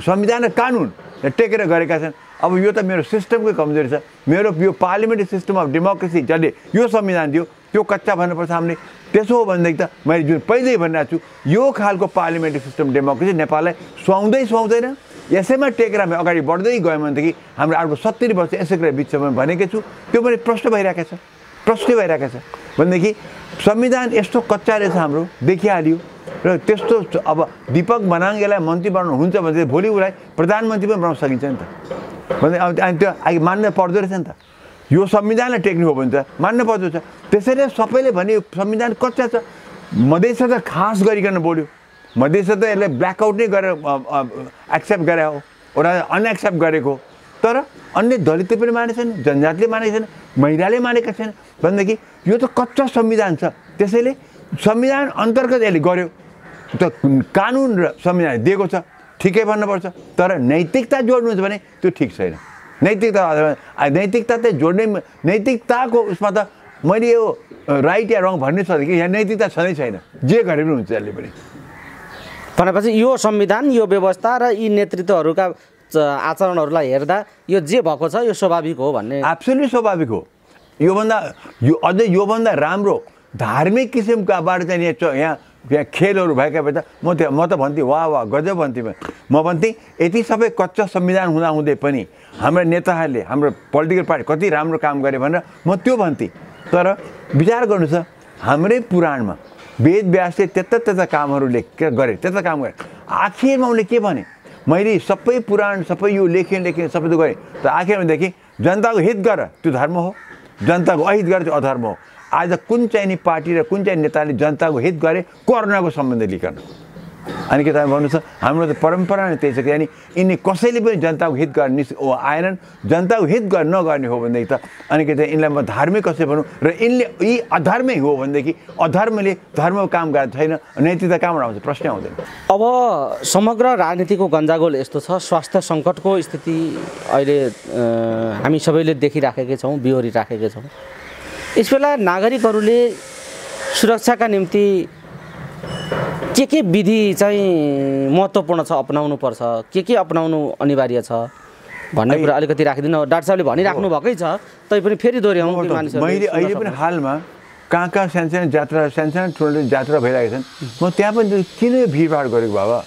संविधान र कानुन टेकेर गरेका छन्। अब यो त मेरो सिस्टमकै कमजोरी छ। मेरो यो पार्लियामेन्ट्री सिस्टम अफ डेमोक्रेसी जसले यो संविधान दियो त्यो कच्चा भन्नुपर्छ हामीले। त्यसो हो भनेदेखि त मैले जुन पहिल्यै भनिरहेको छु, यो खालको पार्लियामेन्ट्री सिस्टम डेमोक्रेसी नेपाललाई सुहाउँदैन। यसैमा टेकेर हामी अगाडि बढ्दै गयौँ भनेदेखि हाम्रो अर्को 70 वर्ष यसै कुरा बिचमा भनेकै छु, त्यो पनि प्रश्न भइरहेको छ भनेदेखि संविधान यस्तो कच्चा रहेछ हाम्रो देखिहाल्यो। र त्यस्तो अब दीपक मनाङ्गेलाई मन्त्री बनाउनु हुन्छ भने चाहिँ भोलि उसलाई प्रधानमन्त्री पनि बनाउन सकिन्छ नि त। भने अनि त्यो अहिले मान्न पर्दो रहेछ नि त। यो संविधानलाई टेक्नु हो भने त मान्न पर्दो छ। त्यसैले सबैले भने संविधान कच्चा छ। मधेस त खास गरिकन बोल्यो, मधेस त यसलाई ब्ल्याकआउट नै गरेर एक्सेप्ट गरे हो, एउटा अनएक्सेप्ट गरेको। तर अन्य दलित पनि मानेछन्, जनजातिले मानेका छैन, महिलाले मानेका छैन भनेदेखि यो त कच्चा संविधान छ। त्यसैले संविधान अन्तर्गत यसले गर्यो, त कानुन र संविधान दिएको छ, ठिकै भन्नुपर्छ। तर नैतिकता जोड्नुहुन्छ भने त्यो ठिक छैन। नैतिकता त जोड्नै, नैतिकताको उसमा त मैले यो राइट या रङ भन्ने छ कि यहाँ नैतिकता छँदै छैन, जे गरे पनि हुन्छ यसले पनि। भनेपछि यो संविधान, यो व्यवस्था र यी नेतृत्वहरूका आचरणहरूलाई हेर्दा यो जे भएको छ यो स्वाभाविक हो भन्ने? एब्सोल्युटली स्वाभाविक हो। अझै योभन्दा राम्रो धार्मिक किसिमकाबाट चाहिँ यहाँ खेलहरू भएका भए त म त भन्थेँ वाह गजब भन्थेँ। म भन्थेँ यति सबै कच्चा संविधान हुँदै पनि हाम्रा नेताहरूले, हाम्रो पोलिटिकल पार्टी कति राम्रो काम गरे भनेर म त्यो भन्थेँ। तर विचार गर्नु छ, हाम्रै पुराणमा वेद व्यासले त्यता कामहरू गरे, त्यता काम गरे। आखिरमा उनले के भने, मैले सबै पुराण सबै यो लेखेँ सबै त गरेँ, तर आखिरमा देखेँ जनताको हित गर त्यो धर्म हो, जनताको अहित गर त्यो अधर्म हो। आज कुन चाहिँ नि पार्टी र कुन चाहिँ नेताले जनताको हित गरे कोरोनाको सम्बन्ध लिकन? अनि के तपाईँ भन्नुहोस्, हाम्रो त परम्परा नै त्यही छ कि अनि यिनी कसैले पनि जनताको हित गर्ने आएनन्। जनताको हित नगर्ने हो भनेदेखि त अनि के चाहिँ यिनलाई म धार्मिक कसै भनौँ, र यिनले यी अधर्मै हो भनेदेखि अधर्मले धर्मको काम गरेको छैन, नैतिकता कहाँबाट आउँछ? प्रश्न आउँदैन। अब समग्र राजनीतिको गन्जागोल यस्तो छ, स्वास्थ्य सङ्कटको स्थिति अहिले हामी सबैले देखिराखेकै छौँ, बिहोरिराखेकै छौँ। यस बेला नागरिकहरूले सुरक्षाका निम्ति के विधि चाहिँ महत्त्वपूर्ण छ, अपनाउनु पर्छ, के अपनाउनु अनिवार्य छ भन्ने कुरा अलिकति राखिदिनु। डाक्टर साहबले भनिराख्नु भएकै छ, तैपनि फेरि दोहोऱ्याउँ कि मानिसहरू। मैले अहिले पनि हालमा कहाँ सानो ठुलो जात्रा भइरहेका छन्, म त्यहाँ पनि किन भिडभाड गरेको बाबा?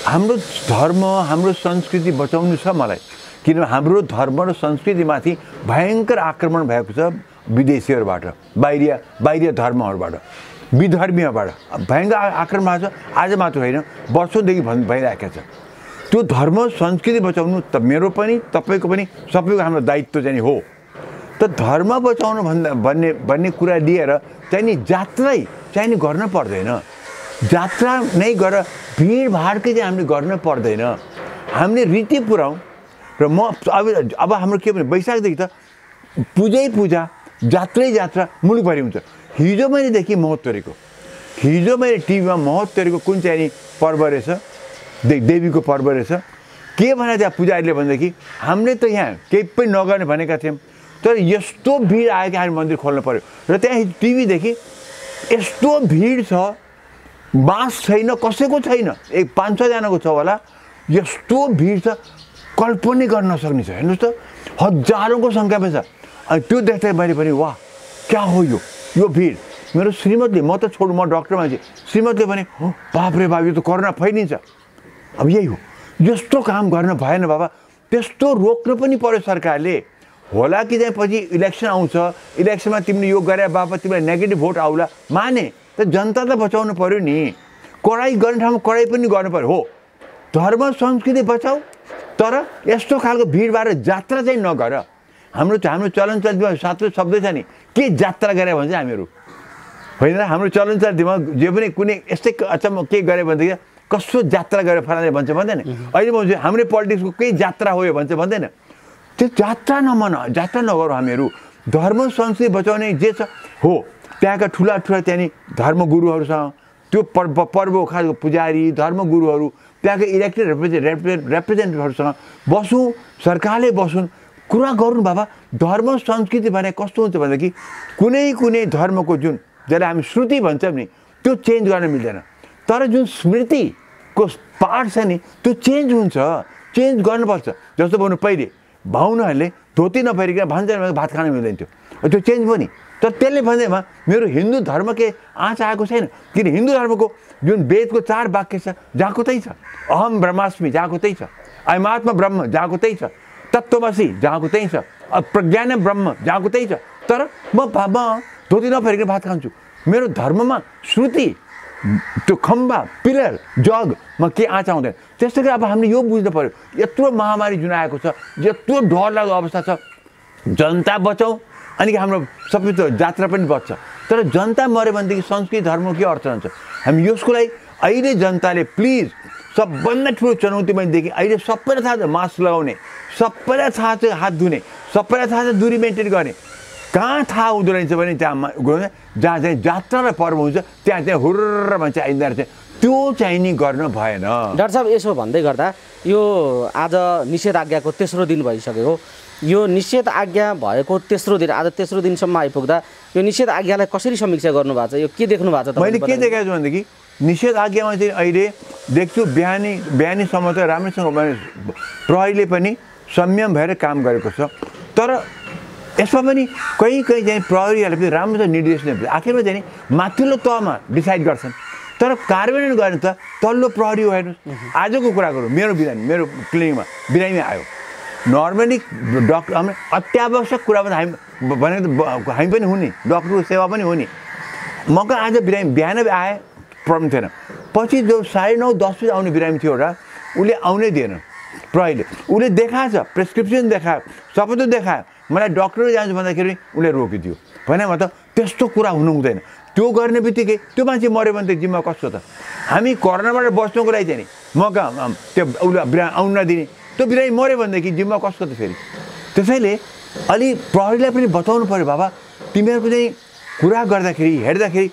हाम्रो धर्म हाम्रो संस्कृति बचाउनु छ मलाई, किनभने हाम्रो धर्म र संस्कृतिमाथि भयङ्कर आक्रमण भएको छ विदेशीहरूबाट, बाहिरी धर्महरूबाट, विधर्मीहरूबाट भयङ्कर आक्रमण भएको छ। आज मात्र होइन, वर्षौँदेखि भइरहेको छ। त्यो धर्म संस्कृति बचाउनु त मेरो पनि तपाईँको पनि सबैको हाम्रो दायित्व चाहिँ हो। त धर्म बचाउनु भन्ने कुरा लिएर चाहिँ नि जात्रै चाहिँ नि गर्न पर्दैन, जात्रा नै गरेर भिडभाडकै चाहिँ हामीले गर्न पर्दैन। हामीले रीति पुऱ्याउँ र म अब हाम्रो के भने वैशाखदेखि त पूजा जात्रा मुलुकभरि हुन्छ। हिजो मैले देखेँ महोत्तरीको, हिजो मैले टिभीमा महोत्तरीको कुन चाहिँ नि पर्व रहेछ, देवीको पर्व रहेछ, के भने त्यहाँ पुजारीले भनेदेखि हामीले त यहाँ केही पनि नगर्ने भनेका थियौँ, तर यस्तो भिड आयो कि हामी मन्दिर खोल्नु पऱ्यो। र त्यहाँ टिभीदेखि यस्तो भिड छ, बास छैन, कसैको छैन, 5-6 जनाको छ होला, यस्तो भिड छ कल्पनै गर्न नसक्ने छ। हेर्नुहोस् त, हजारौँको सङ्ख्यामा छ। अनि त्यो देख्दा मैले पनि वाह क्या हो यो भिड। मेरो श्रीमतीले, म त छोड्नु, म डक्टर मान्छे, श्रीमतीले भने बाप रे बाप यो त कोरोना फैलिन्छ। अब यही हो, यस्तो काम गर्न भएन बाबा, त्यस्तो रोक्नु पनि पर्यो सरकारले। होला कि चाहिँ पछि इलेक्सन आउँछ, इलेक्सनमा तिमीले यो गरे बाबा तिमीलाई नेगेटिभ भोट आउला, माने त जनता त बचाउनु पर्यो नि। कराई गर्ने ठाउँमा कराई पनि गर्नु पर्यो। हो, धर्म संस्कृति बचाऊ, तर यस्तो खालको भिडभाड जात्रा चाहिँ नगर। हाम्रो चलन चल्तीमा सातो शब्द छ नि, के जात्रा गरे भन्छ हामीहरू होइन र। हाम्रो चलन चल्तीमा जे पनि कुनै यस्तै अचम्म के गरे भनेदेखि कस्तो जात्रा गरे फलाने भन्छ भन्दैन। अहिले भन्छ हाम्रै पोलिटिक्सको केही जात्रा हो यो भन्छ भन्दैन। त्यो जात्रा जात्रा नगरौँ हामीहरू। धर्म संस्कृति बचाउने जे छ हो, त्यहाँका ठुला त्यहाँनि धर्मगुरुहरूसँग, त्यो पर्व खालको पुजारी धर्मगुरुहरू, त्यहाँका इलेक्टेड रिप्रेजेन्टेटिभहरूसँग बसौँ, सरकारले बसुन्, कुरा गरौँ बाबा। धर्म संस्कृति भने कस्तो हुन्छ भनेदेखि कुनै धर्मको जुन जसलाई हामी श्रुति भन्छौँ नि, त्यो चेन्ज गर्न मिल्दैन, तर जुन स्मृतिको पार्ट छ नि त्यो चेन्ज हुन्छ, चेन्ज गर्नुपर्छ। जस्तो भन्नु, पहिले बाहुनहरूले धोती नपहिरिकन भान्सामा भात खान मिल्दैन थियो, त्यो चेन्ज भयो नि। तर त्यसले भन्दैमा मेरो हिन्दू धर्म के आँच आएको छैन, किन हिन्दू धर्मको जुन वेदको 4 वाक्य छ जहाँको त्यही छ, अहम ब्रह्मास्मि जहाँको त्यही छ, अयमात्मा ब्रह्म जहाँको त्यही छ, तत्त्वमसि जहाँको त्यही छ, प्रज्ञान ब्रह्म जहाँको त्यही छ। तर म धोती नपहिरिकन भात खान्छु। मेरो धर्ममा श्रुति, त्यो खम्बा, पिलर, जगमा के आँच आउँदैन। त्यस्तै गरी अब हामीले यो बुझ्नु पऱ्यो, यत्रो महामारी जुन आएको छ, यत्रो डरलाग्दो अवस्था छ, जनता बचाउँ अनि हाम्रो सबै त जात्रा पनि बच्छ। तर जनता मऱ्यो भनेदेखि संस्कृति धर्मको के अर्थ हुन्छ? हामी यसको लागि अहिले जनताले प्लिज, सबभन्दा ठुलो चुनौती मैले देखेँ अहिले, सबैलाई थाहा छ मास्क लगाउने, सबैलाई थाहा छ हात धुने, सबैलाई थाहा छ दूरी मेन्टेन गर्ने। कहाँ थाहा हुँदो रहेछ भने त्यहाँ जहाँ चाहिँ जात्रा र पर्व हुन्छ त्यहाँ चाहिँ हुर्र भन्छ आइँदो रहेछ, त्यो चाहिँ नि गर्न भएन। डाक्टर साहब, यसो भन्दै गर्दा यो आज निषेधाज्ञाको तेस्रो दिन भइसकेको, यो निषेध आज्ञा भएको तेस्रो दिन, आज तेस्रो दिनसम्म आइपुग्दा यो निषेध आज्ञालाई कसरी समीक्षा गर्नुभएको छ, यो के देख्नु भएको छ? मैले के देखाएको छु भनेदेखि निषेध आज्ञामा चाहिँ अहिले देख्छु बिहानीसम्म त राम्रोसँग प्रहरीले पनि संयम भएर काम गरेको छ। तर यसमा पनि कहीँ चाहिँ प्रहरीहरूले पनि राम्रो निर्देश दिन्छ। आखिरमा चाहिँ माथिल्लो तहमा डिसाइड गर्छन्, तर कार्यान्वयन गर्ने त तल्लो प्रहरी हो। हेर्नुहोस्, आजको कुरा गरौँ, मेरो क्लिनिकमा बिरामी आयो, नर्मली डक्टर हामी अत्यावश्यक कुरामा हामी भनेको हामी पनि हुने, डक्टरको सेवा पनि हुने। म कहाँ आज बिरामी बिहान आएँ, प्रब्लम थिएन, पछि जो 9:30-10 बजी आउने बिरामी थियो एउटा, उसले आउनै दिएन प्रहरीले। उसले देखाएछ, प्रेसक्रिप्सन देखायो, सबै त देखायो, मलाई डक्टर जान्छु भन्दाखेरि उसले रोकिदियो। भने म त त्यस्तो कुरा हुनु हुँदैन। त्यो गर्ने बित्तिकै त्यो मान्छे मऱ्यो भने त जिम्मा कसको त? हामी कोरोनाबाट बच्नुको लागि चाहिँ नि म कहाँ त्यो उसले बिरामी आउनु नदिने, त्यो बिरामी मऱ्यो भनेदेखि जिम्मा कसको त फेरि? त्यसैले अलि प्रहरीलाई पनि बताउनु पऱ्यो, बाबा तिमीहरूको चाहिँ कुरा गर्दाखेरि हेर्दाखेरि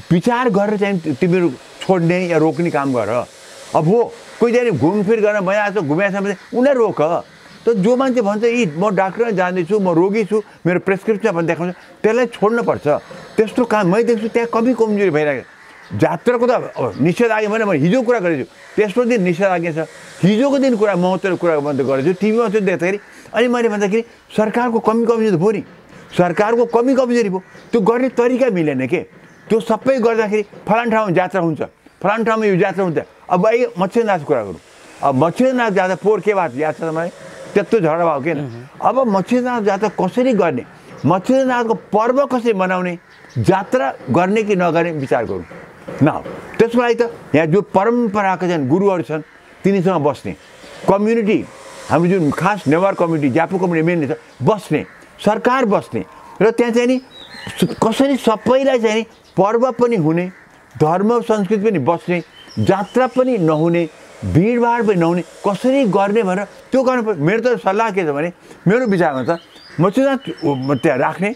विचार गरेर चाहिँ तिमीहरू छोड्ने या रोक्ने काम गर। अब हो कोही चाहिँ घुमफिर गर्न भइरहेको छ, घुमेको छ भने उसलाई रोक। त जो मान्छे भन्छ यी म डाक्टर जाँदैछु, म रोगी छु, मेरो प्रेसक्रिप्सन पनि देखाउँछु, त्यसलाई छोड्नुपर्छ। त्यस्तो काम मैले देख्छु त्यहाँ कमजोरी भइरहेको। जात्राको त निषेध आज्ञा भने मैले हिजो कुरा गरेको छु, तेस्रो दिन निषेध आज्ञा छ, हिजोको दिन कुरा महत्त्वको कुरा मात्रै गरेको छु टिभीमा त्यो देख्दाखेरि। अनि मैले भन्दाखेरि सरकारको कमजोरी त भयो नि, सरकारको कमजोरी भयो, त्यो गर्ने तरिका मिलेन के। त्यो सबै गर्दाखेरि फलान ठाउँमा जात्रा हुन्छ, फलान ठाउँमा यो जात्रा हुन्छ, अब मच्छरनाथको कुरा गरौँ। अब मच्छरनाथ जाँदा पोहोर के भएको याद छ तपाईँलाई? त्यत्रो झगडा भएको किन? अब मच्छरनाथ जात्रा कसरी गर्ने, मच्छरनाथको पर्व कसरी मनाउने, जात्रा गर्ने कि नगर्ने विचार गरौँ न। त्यसको लागि त यहाँ जो परम्पराका छन् गुरुहरू छन् तिनीसँग बस्ने, कम्युनिटी हाम्रो जुन खास Newar community Jyapu community main छ बस्ने, सरकार बस्ने र त्यहाँ चाहिँ नि कसरी सबैलाई चाहिँ नि पर्व पनि हुने, धर्म संस्कृति पनि बस्ने, जात्रा पनि नहुने, भिडभाड पनि नहुने कसरी गर्ने भनेर त्यो गर्नुपर्छ। मेरो त सल्लाह के छ भने मेरो विचारमा त मच्छरनाथ त्यहाँ राख्ने,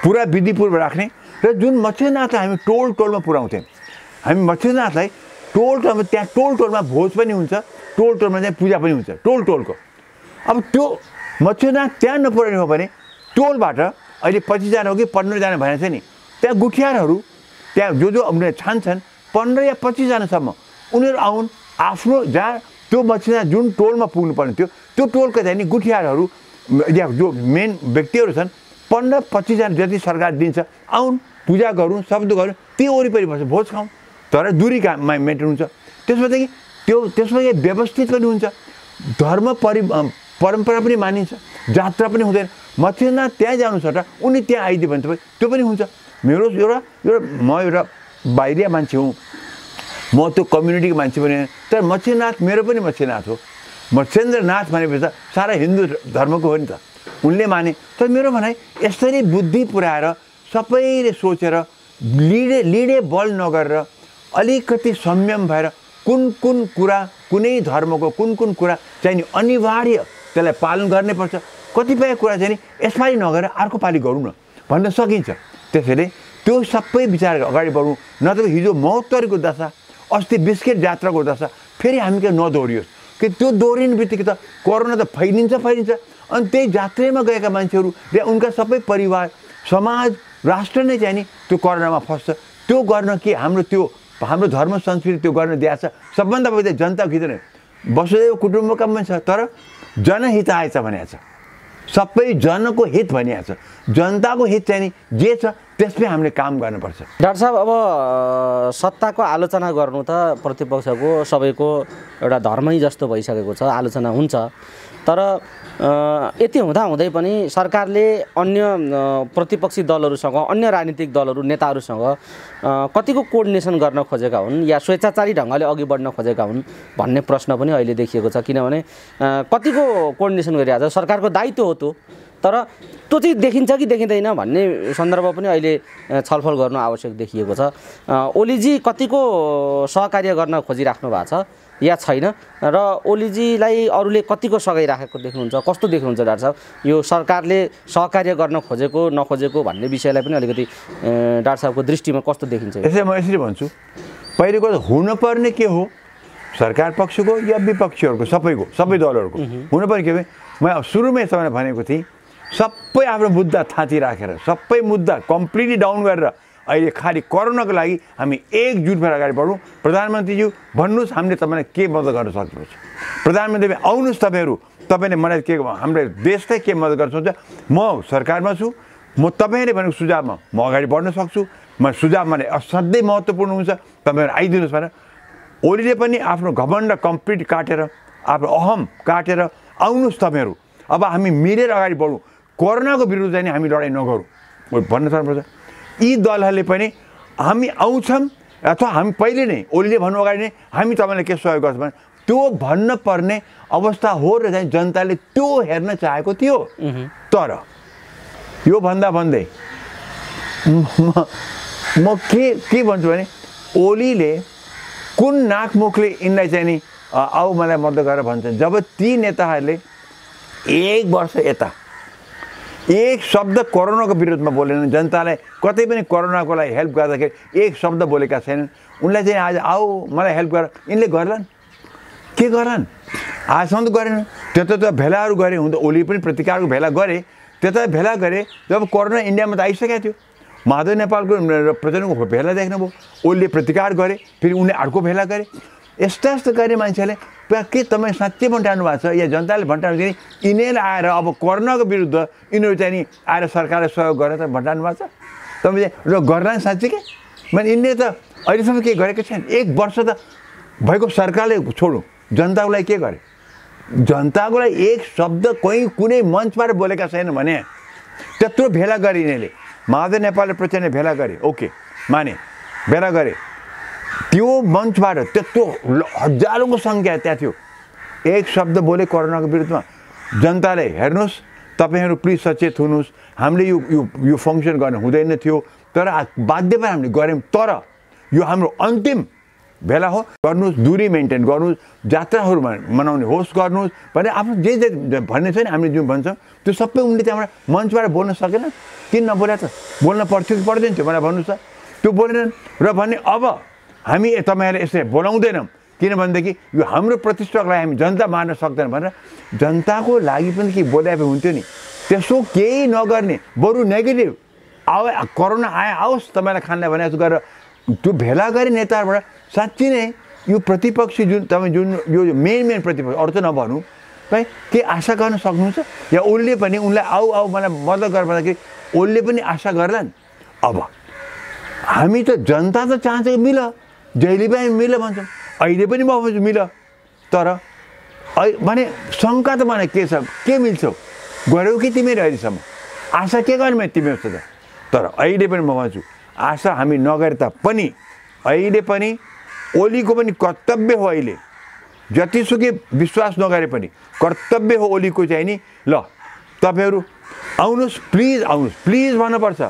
पुरा विधिपूर्व राख्ने र जुन मच्छरनाथलाई हामी टोल टोलमा पुर्याउँथ्यौँ, हामी मच्छरनाथलाई टोल टोलमा त्यहाँ टोल टोलमा भोज पनि हुन्छ, टोल टोलमा चाहिँ पूजा पनि हुन्छ टोल टोलको। अब त्यो मच्छरनाथ त्यहाँ नपुर्याउने हो भने टोलबाट अहिले 25 जना हो कि 15 जना भनेको छ नि, त्यहाँ गुठियारहरू त्यहाँ जो उनीहरूले छान्छन् 15 या 25 जनासम्म उनीहरू आउन्, आफ्नो जहाँ त्यो मच्छरनाथ जुन टोलमा पुग्नुपर्ने थियो त्यो टोलका चाहिँ नि गुठियारहरू या जो मेन व्यक्तिहरू छन् 15-25 जना जति सरकार दिन्छ आउन्, पूजा गरौँ, शब्द गरौँ, त्यो वरिपरि बस्छ, भोज खाउँ, तर दूरी मेन्टेन हुन्छ। त्यसपछि त्यसपछि व्यवस्थित पनि हुन्छ, धर्म परम्परा पनि मानिन्छ, जात्रा पनि हुँदैन। मच्छरनाथ त्यहाँ जानु सट्टा उनी त्यहाँ आइदियो भने तपाईँ त्यो पनि हुन्छ। मेरो म एउटा बाहिरिया मान्छे हुँ, म त्यो कम्युनिटीको मान्छे पनि, तर मच्छरनाथ मेरो पनि मच्छरनाथ हो। मच्छेन्द्रनाथ भनेपछि त सारा हिन्दू धर्मको हो नि त, उनले माने। तर मेरो भनाइ यसरी बुद्धि पुऱ्याएर सबैले सोचेर लिडे बल नगरेर अलिकति संयम भएर कुन कुरा कुनै धर्मको कुन कुरा चाहिँ नि अनिवार्य त्यसलाई पालन गर्नुपर्छ, कतिपय कुरा चाहिँ नि यसपालि नगरेर अर्को पालि गरौँ न भन्न सकिन्छ। त्यसैले त्यो सबै विचार अगाडि बढौँ, नत्र हिजो महोत्तरीको दशा, अस्ति बिस्किट जात्राको दशा फेरि हामी के नदोहोरियोस्। कि त्यो दोहोरिने बित्तिकै त कोरोना त फैलिन्छ अनि त्यही जात्रेमा गएका मान्छेहरू र उनका सबै परिवार, समाज, राष्ट्र नै चाहिँ नि त्यो कोरोनामा फस्छ। त्यो गर्न के हाम्रो धर्म संस्कृति त्यो गर्न दिएको छ। सबभन्दा पहिला जनताको हित नै वसुधैव कुटुम्बकम पनि छ, तर जनहिताय छ भनेको छ, सबै जनको हित भनिएको छ। जनताको हित चाहिँ नि जे छ त्यसमै हामीले काम गर्नुपर्छ। डाक्टर साहब, अब सत्ताको आलोचना गर्नु त प्रतिपक्षको सबैको एउटा धर्मै जस्तो भइसकेको छ, आलोचना हुन्छ। तर यति हुँदाहुँदै पनि सरकारले अन्य प्रतिपक्षी दलहरूसँग, अन्य राजनीतिक दलहरू, नेताहरूसँग कतिको कोअर्डिनेसन गर्न खोजेका हुन् या स्वेच्छाचारी ढङ्गले अघि बढ्न खोजेका हुन् भन्ने प्रश्न पनि अहिले देखिएको छ। किनभने कतिको कोअर्डिनेसन गरिरहेको छ, सरकारको दायित्व हो त्यो, तर त्यो चाहिँ देखिन्छ कि देखिँदैन भन्ने सन्दर्भ पनि अहिले छलफल गर्नु आवश्यक देखिएको छ। ओलीजी कतिको सहकार्य गर्न खोजिराख्नु भएको छ या छैन, र ओलीजीलाई अरूले कतिको सघाइराखेको देख्नुहुन्छ, कस्तो देख्नुहुन्छ डाक्टर साहब? यो सरकारले सहकार्य गर्न खोजेको नखोजेको भन्ने विषयलाई पनि अलिकति डाक्टर साहबको दृष्टिमा कस्तो देखिन्छ? यसै म यसरी भन्छु, पहिलेको हुनुपर्ने के हो, सरकार पक्षको या विपक्षीहरूको सबै दलहरूको हुनुपर्ने के हो? म सुरुमै तपाईँलाई भनेको थिएँ, सबै आफ्नो मुद्दा थाँती राखेर, सबै मुद्दा कम्प्लिटली डाउन गरेर अहिले खालि कोरोनाको लागि हामी एकजुट भएर अगाडि बढौँ। प्रधानमन्त्रीज्यू भन्नुहोस् हामीले तपाईँलाई के मद्दत गर्न सक्नुहुन्छ? प्रधानमन्त्री आउनुहोस्, तपाईँले मलाई के हाम्रो देशलाई के मद्दत गर्न सक्छ? म सरकारमा छु, म तपाईँले भनेको सुझावमा म अगाडि बढ्न सक्छु। म सुझाव माने असाध्यै महत्त्वपूर्ण हुन्छ, तपाईँहरू आइदिनुहोस् भनेर ओलीले पनि आफ्नो घमण्ड कम्प्लिट काटेर, आफ्नो अहम काटेर आउनुहोस् तपाईँहरू, अब हामी मिलेर अगाडि बढौँ, कोरोनाको विरुद्ध चाहिँ हामी लडाइँ नगरौँ भन्न सक्नुपर्छ। यी दलहरूले पनि हामी आउँछौँ अथवा हामी पहिले नै ओलीले भन्नु अगाडि नै हामी तपाईँलाई के सहयोग गर्छौँ भने त्यो भन्न पर्ने अवस्था हो र चाहिँ जनताले त्यो हेर्न चाहेको थियो। तर यो भन्दै म के भन्छु भने ओलीले कुन नाकमुखले यिनलाई चाहिँ नि आऊ मलाई मद्दत गरेर भन्छन्, जब ती नेताहरूले 1 वर्ष यता एक शब्द कोरोनाको विरुद्धमा बोलेनन्, जनतालाई कतै पनि कोरोनाको लागि हेल्प गर्दाखेरि एक शब्द बोलेका छैनन्। उनलाई चाहिँ आज आऊ मलाई हेल्प गर, यिनले गर्लान् के गर्लान्? आजसम्म त गरेन। त्यता त भेलाहरू गरे, हुन त ओली पनि प्रतिकारको भेला गरे, त्यता भेला गरे जब कोरोना इन्डियामा त आइसकेको थियो। माधव नेपालको प्रचण्डको भेला देख्नुभयो, ओलीले प्रतिकार गरे, फेरि उनले अर्को भेला गरे। यस्ता गर्ने मान्छेले के तपाईँ साँच्चै भन्टाउनु भएको छ या जनताले भन्टाउनु चाहिँ यिनीहरूले आएर अब कोरोनाको विरुद्ध यिनीहरू चाहिँ नि आएर सरकारलाई सहयोग गरेर त भन्टाउनु भएको छ? तपाईँ चाहिँ र गर्ला साँच्चै के? मैले यिनले त अहिलेसम्म केही गरेको छैन। 1 वर्ष त भएको सरकारले छोडौँ, जनताको लागि के गरे? जनताको लागि एक शब्द कोही कुनै मञ्चबाट बोलेका छैन भने त्यत्रो भेला गरे यिनीहरूले। माधव नेपाल र प्रचण्डले भेला गरे, ओके माने, भेला गरे, त्यो मञ्चबाट त्यत्रो हजारौँको सङ्ख्या त्यहाँ थियो, एक शब्द बोले कोरोनाको विरुद्धमा। जनताले हेर्नुहोस्, तपाईँहरू प्लिज सचेत हुनुहोस्, हामीले यो फङ्सन गर्न हुँदैन थियो, तर बाध्य भएर हामीले गऱ्यौँ, तर यो हाम्रो अन्तिम भेला हो, गर्नुहोस्, दूरी मेन्टेन गर्नुहोस्, जात्राहरू मनाउने होस् गर्नुहोस् भने आफ्नो जे भन्ने छ नि हामीले जुन भन्छौँ त्यो सबै उनले त्यहाँबाट मञ्चबाट बोल्न सकेन। किन नबोले त? बोल्न पर्थ्यो कि पर्दैन थियो मलाई भन्नुहोस् त? त्यो बोलेनन् र भन्ने अब हामी तपाईँहरूले यसरी बोलाउँदैनौँ किनभनेदेखि यो हाम्रो प्रतिष्ठाको लागि हामी जनता मार्न सक्दैन भनेर जनताको लागि पनि के बोलाए हुन्थ्यो नि। त्यसो केही नगर्ने, बरु नेगेटिभ कोरोना आओस् तपाईँलाई खानलाई भने जस्तो गरेर त्यो भेला गरे नेताहरूबाट साँच्ची नै यो प्रतिपक्षी जुन तपाईँ जुन यो मेन प्रतिपक्ष अरू त नभनौँ है, के आशा गर्न सक्नुहुन्छ? या ओलीले पनि उनलाई आऊ मलाई मद्दत गर भन्दाखेरि ओलीले पनि आशा गर्लान्। अब हामी त जनता त चाहन्छ कि मिल, जहिले पनि मिल भन्छौँ, अहिले पनि म भन्छु मिल, तर भने शङ्का त मलाई के छ, के मिल्छौ गऱ्यौ कि तिमीहरू अहिलेसम्म? आशा के गर्ने तिमीहरू त? तर अहिले पनि म भन्छु आशा हामी नगरे तापनि अहिले पनि ओलीको पनि कर्तव्य हो, अहिले जतिसुकै विश्वास नगरे पनि कर्तव्य हो ओलीको चाहिँ नि। ल तपाईँहरू आउनुहोस्, प्लिज आउनुहोस्, प्लिज भन्नुपर्छ,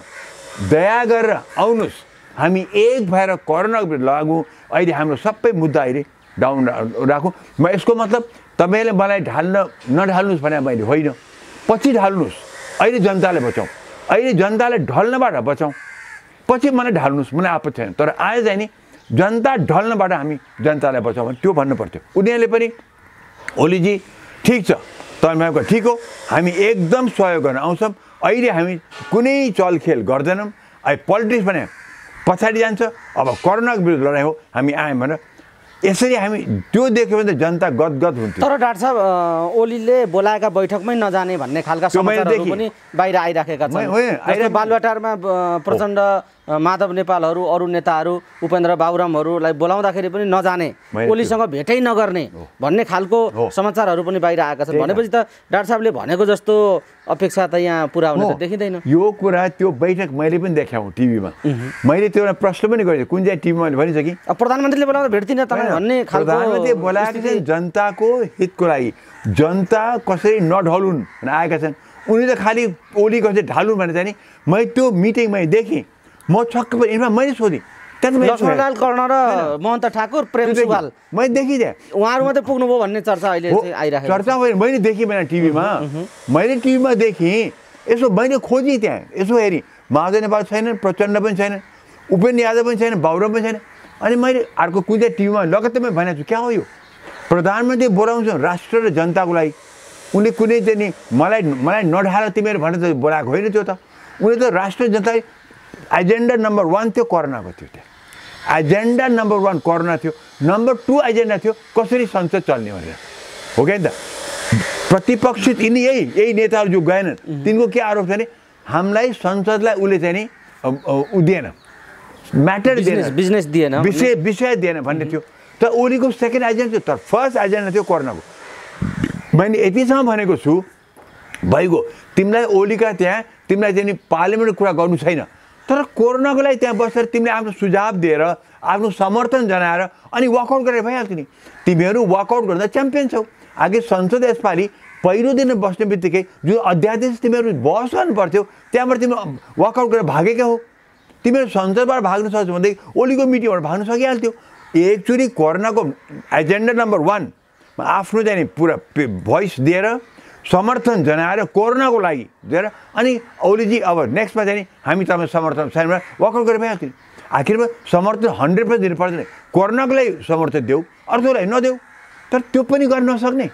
दया गरेर आउनुहोस्, हामी एक भएर कोरोनाको विरुद्ध लागौँ। अहिले हाम्रो सबै मुद्दा अहिले डाउन राखौँ। म यसको मतलब तपाईँले मलाई नढाल्नुहोस् भने मैले होइन, पछि ढाल्नुहोस्, अहिले जनतालाई बचाउँ, अहिले जनतालाई ढल्नबाट बचाउँ, पछि मलाई ढाल्नुहोस्, मलाई आपत्ति छैन, तर आज चाहिँ नि जनता ढल्नबाट हामी जनतालाई बचाउँ त्यो भन्नु पर्थ्यो। उनीहरूले पनि ओलीजी ठिक छ, तपाईँको ठिक हो, हामी एकदम सहयोग गर्न आउँछौँ, अहिले हामी कुनै चलखेल गर्दैनौँ, अहिले पोलिटिक्स भने पछाडि जान्छ, अब कोरोनाको विरुद्ध लडाइँ हो, हामी आयौँ भनेर यसरी हामी त्यो देख्यो भने त जनता गदगद हुन्थ्यो। तर डाक्टर साहब ओलीले बोलाएका बैठकमै नजाने भन्ने खालका समाचारहरू पनि बाहिर आइराखेका छन्। बालुवाटारमा प्रचण्ड, माधव नेपालहरू, अरू नेताहरू, उपेन्द्र बाबुरामहरूलाई बोलाउँदाखेरि पनि नजाने, ओलीसँग भेटै नगर्ने भन्ने खालको समाचारहरू पनि बाहिर आएका छन्। भनेपछि त डाक्टर साहबले भनेको जस्तो अपेक्षा त यहाँ पुरा हुन त देखिँदैन। यो कुरा त्यो बैठक मैले पनि देखाउँ टिभीमा, मैले त्यो एउटा प्रश्न पनि गरेँ, कुन चाहिँ टिभीमा भनिन्छ कि प्रधानमन्त्रीले बोलाउँदा भेट्दिनँ तपाईँ भन्ने खालको। प्रधानमन्त्री बोलाएको चाहिँ जनताको हितको लागि, जनता कसरी नढलुन् भनेर आएका छन्। उनी त खालि ओली कसरी ढालुन् भने चाहिँ नि मैले त्यो मिटिङ मैले देखेँ, म छक्क पनि। मैले सोधेँ लक्ष्मणलाल कर्ण र महन्त ठाकुर, प्रेम सुवाल मैले देखिदिएँ, उहाँहरू मात्रै पुग्नुभयो भन्ने चर्चा अहिले आइरहेको चर्चा मैले देखेँ मैले टिभीमा, मैले टिभीमा देखेँ, यसो मैले खोजेँ त्यहाँ, यसो हेरेँ, माधव नेपाल छैन, प्रचण्ड पनि छैन, उपेन्द्र यादव पनि छैन, बाबुराम पनि छैन। अनि मैले अर्को कुन चाहिँ टिभीमा लगत्तै मैले भनेको छु, क्या हो यो प्रधानमन्त्री बोलाउँछ राष्ट्र र जनताको लागि, उनले कुनै चाहिँ नि मलाई नढाल तिमीहरू भनेर त बोलाएको होइन त्यो त। उनले त राष्ट्र जनतालाई एजेन्डा नम्बर 1 थियो कोरोनाको थियो, त्यहाँ एजेन्डा नम्बर 1 कोरोना थियो, नम्बर 2 एजेन्डा थियो कसरी संसद चल्ने भनेर, हो क्या त? प्रतिपक्षी यही नेताहरू जो गएनन् तिनको के आरोप छ भने हामीलाई संसदलाई उसले चाहिँ नि दिएन, म्याटर दिएन, बिजनेस दिएन, विषय दिएन भन्ने थियो। तर ओलीको सेकेन्ड एजेन्डा थियो, तर फर्स्ट एजेन्डा थियो कोरोनाको। मैले यतिसम्म भनेको छु भइगयो, तिमीलाई ओलीका त्यहाँ तिमीलाई चाहिँ नि पार्लियामेन्टको कुरा गर्नु छैन, तर कोरोनाको लागि त्यहाँ बसेर तिमीले आफ्नो सुझाव दिएर आफ्नो समर्थन जनाएर अनि वर्कआउट गरेर भइहाल्थ्यो नि। तिमीहरू वर्कआउट गर्दा च्याम्पियन छौ। आगे संसद यसपालि पहिलो दिन बस्ने बित्तिकै जुन अध्यादेश तिमीहरू बहस गर्नु पर्थ्यो त्यहाँबाट तिमीहरू वर्कआउट गरेर भागेका हो। तिमीहरू संसदबाट भाग्न सक्छौ भनेदेखि ओलीको मिटिङबाट भाग्न सकिहाल्थ्यो। एकचोटि कोरोनाको एजेन्डा नम्बर 1 आफ्नो चाहिँ पुरा भोइस दिएर समर्थन जनाएर कोरोनाको लागि दिएर अनि ओलीजी अब नेक्स्टमा चाहिँ हामी तपाईँ समर्थन साइडमा वर्कआउट गरेर भइहाल्थ्यो। आखिरमा समर्थन 100% दिनु पर्दैन, कोरोनाको लागि समर्थन देऊ, अरूलाई नदेऊ। तर त्यो पनि गर्न नसक्ने,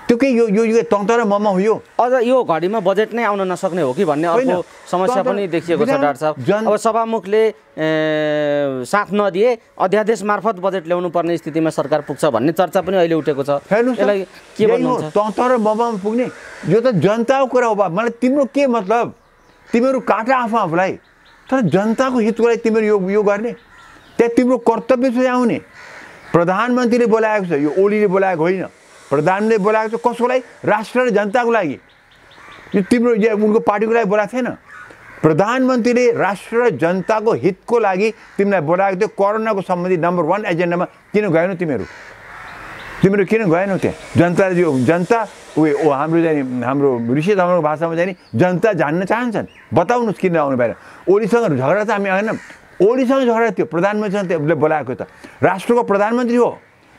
त्यो के यो तङ्तर ममा हो। यो अझ यो घडीमा बजेट नै आउन नसक्ने हो कि भन्ने अर्को समस्या पनि देखिएको छ डाक्टर साहब। अब सभामुखले साथ नदिए अध्यादेश मार्फत बजेट ल्याउनु पर्ने स्थितिमा सरकार पुग्छ भन्ने चर्चा पनि अहिले उठेको छ। यसलाई के भन्नुहुन्छ? तङ्तर ममामा पुग्ने यो त जनताको कुरा हो। मलाई तिम्रो के मतलब? तिमीहरू काटा आफूलाई, तर जनताको हितको लागि तिमीहरू यो गर्ने, त्यहाँ तिम्रो कर्तव्य चाहिँ आउने। प्रधानमन्त्रीले बोलाएको छ, यो ओलीले बोलाएको होइन। प्रधानले बोलाएको छ कसको लागि? राष्ट्र र जनताको लागि। यो तिम्रो उनको पार्टीको लागि बोलाएको थिएन। प्रधानमन्त्रीले राष्ट्र र जनताको हितको लागि तिमीलाई बोलाएको थियो। कोरोनाको सम्बन्धी नम्बर 1 एजेन्डामा किन गएनौ तिमीहरू किन गएनौ त्यहाँ? जनता हाम्रो चाहिँ हाम्रो ऋषि धर्मको भाषामा चाहिँ जनता जान्न चाहन्छन्। बताउनुहोस् किन आउनु भएन? ओलीसँग झगडा त हामी आएन, ओलीसँग झगडा थियो, प्रधानमन्त्रीसँग बोलाएको त। राष्ट्रको प्रधानमन्त्री हो,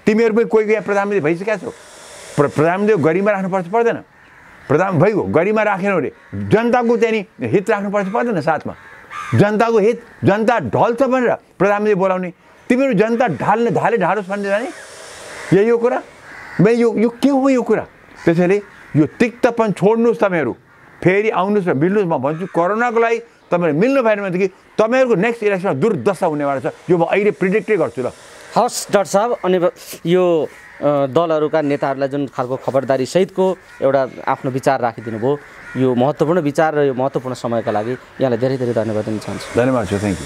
तिमीहरू पनि कोही प्रधानमन्त्री भइसकेका छौ। प्रधानमन्त्री गरिमा राख्नुपर्छ पर्दैन? प्रधान भइगयो, गरिमा राखेन भने जनताको चाहिँ नि हित राख्नुपर्छ पर्दैन? साथमा जनताको हित, जनता ढल्छ भनेर प्रधानमन्त्री बोलाउने, तिमीहरू जनता ढाले ढालोस् भन्ने जाने? यही हो कुरा। यो के हो यो कुरा? त्यसैले यो तिक्तपन छोड्नुहोस् तपाईँहरू, फेरि आउनुहोस् र मिल्नुहोस्। म भन्छु कोरोनाको लागि तपाईँहरू मिल्नु भएन भनेदेखि तपाईँहरूको नेक्स्ट इलेक्सनमा दुर्दशा हुनेवाला छ। यो म अहिले प्रिडिक्टै गर्छु ल। हस् डाक्टर साहब, अनि यो दलहरूका नेताहरूलाई जुन खालको खबरदारी सहितको एउटा आफ्नो विचार राखिदिनु भयो, यो महत्त्वपूर्ण विचार र यो महत्त्वपूर्ण समयका लागि यहाँलाई धेरै धेरै धन्यवाद दिन चाहन्छु। धन्यवाद छ, थ्याङ्क यू।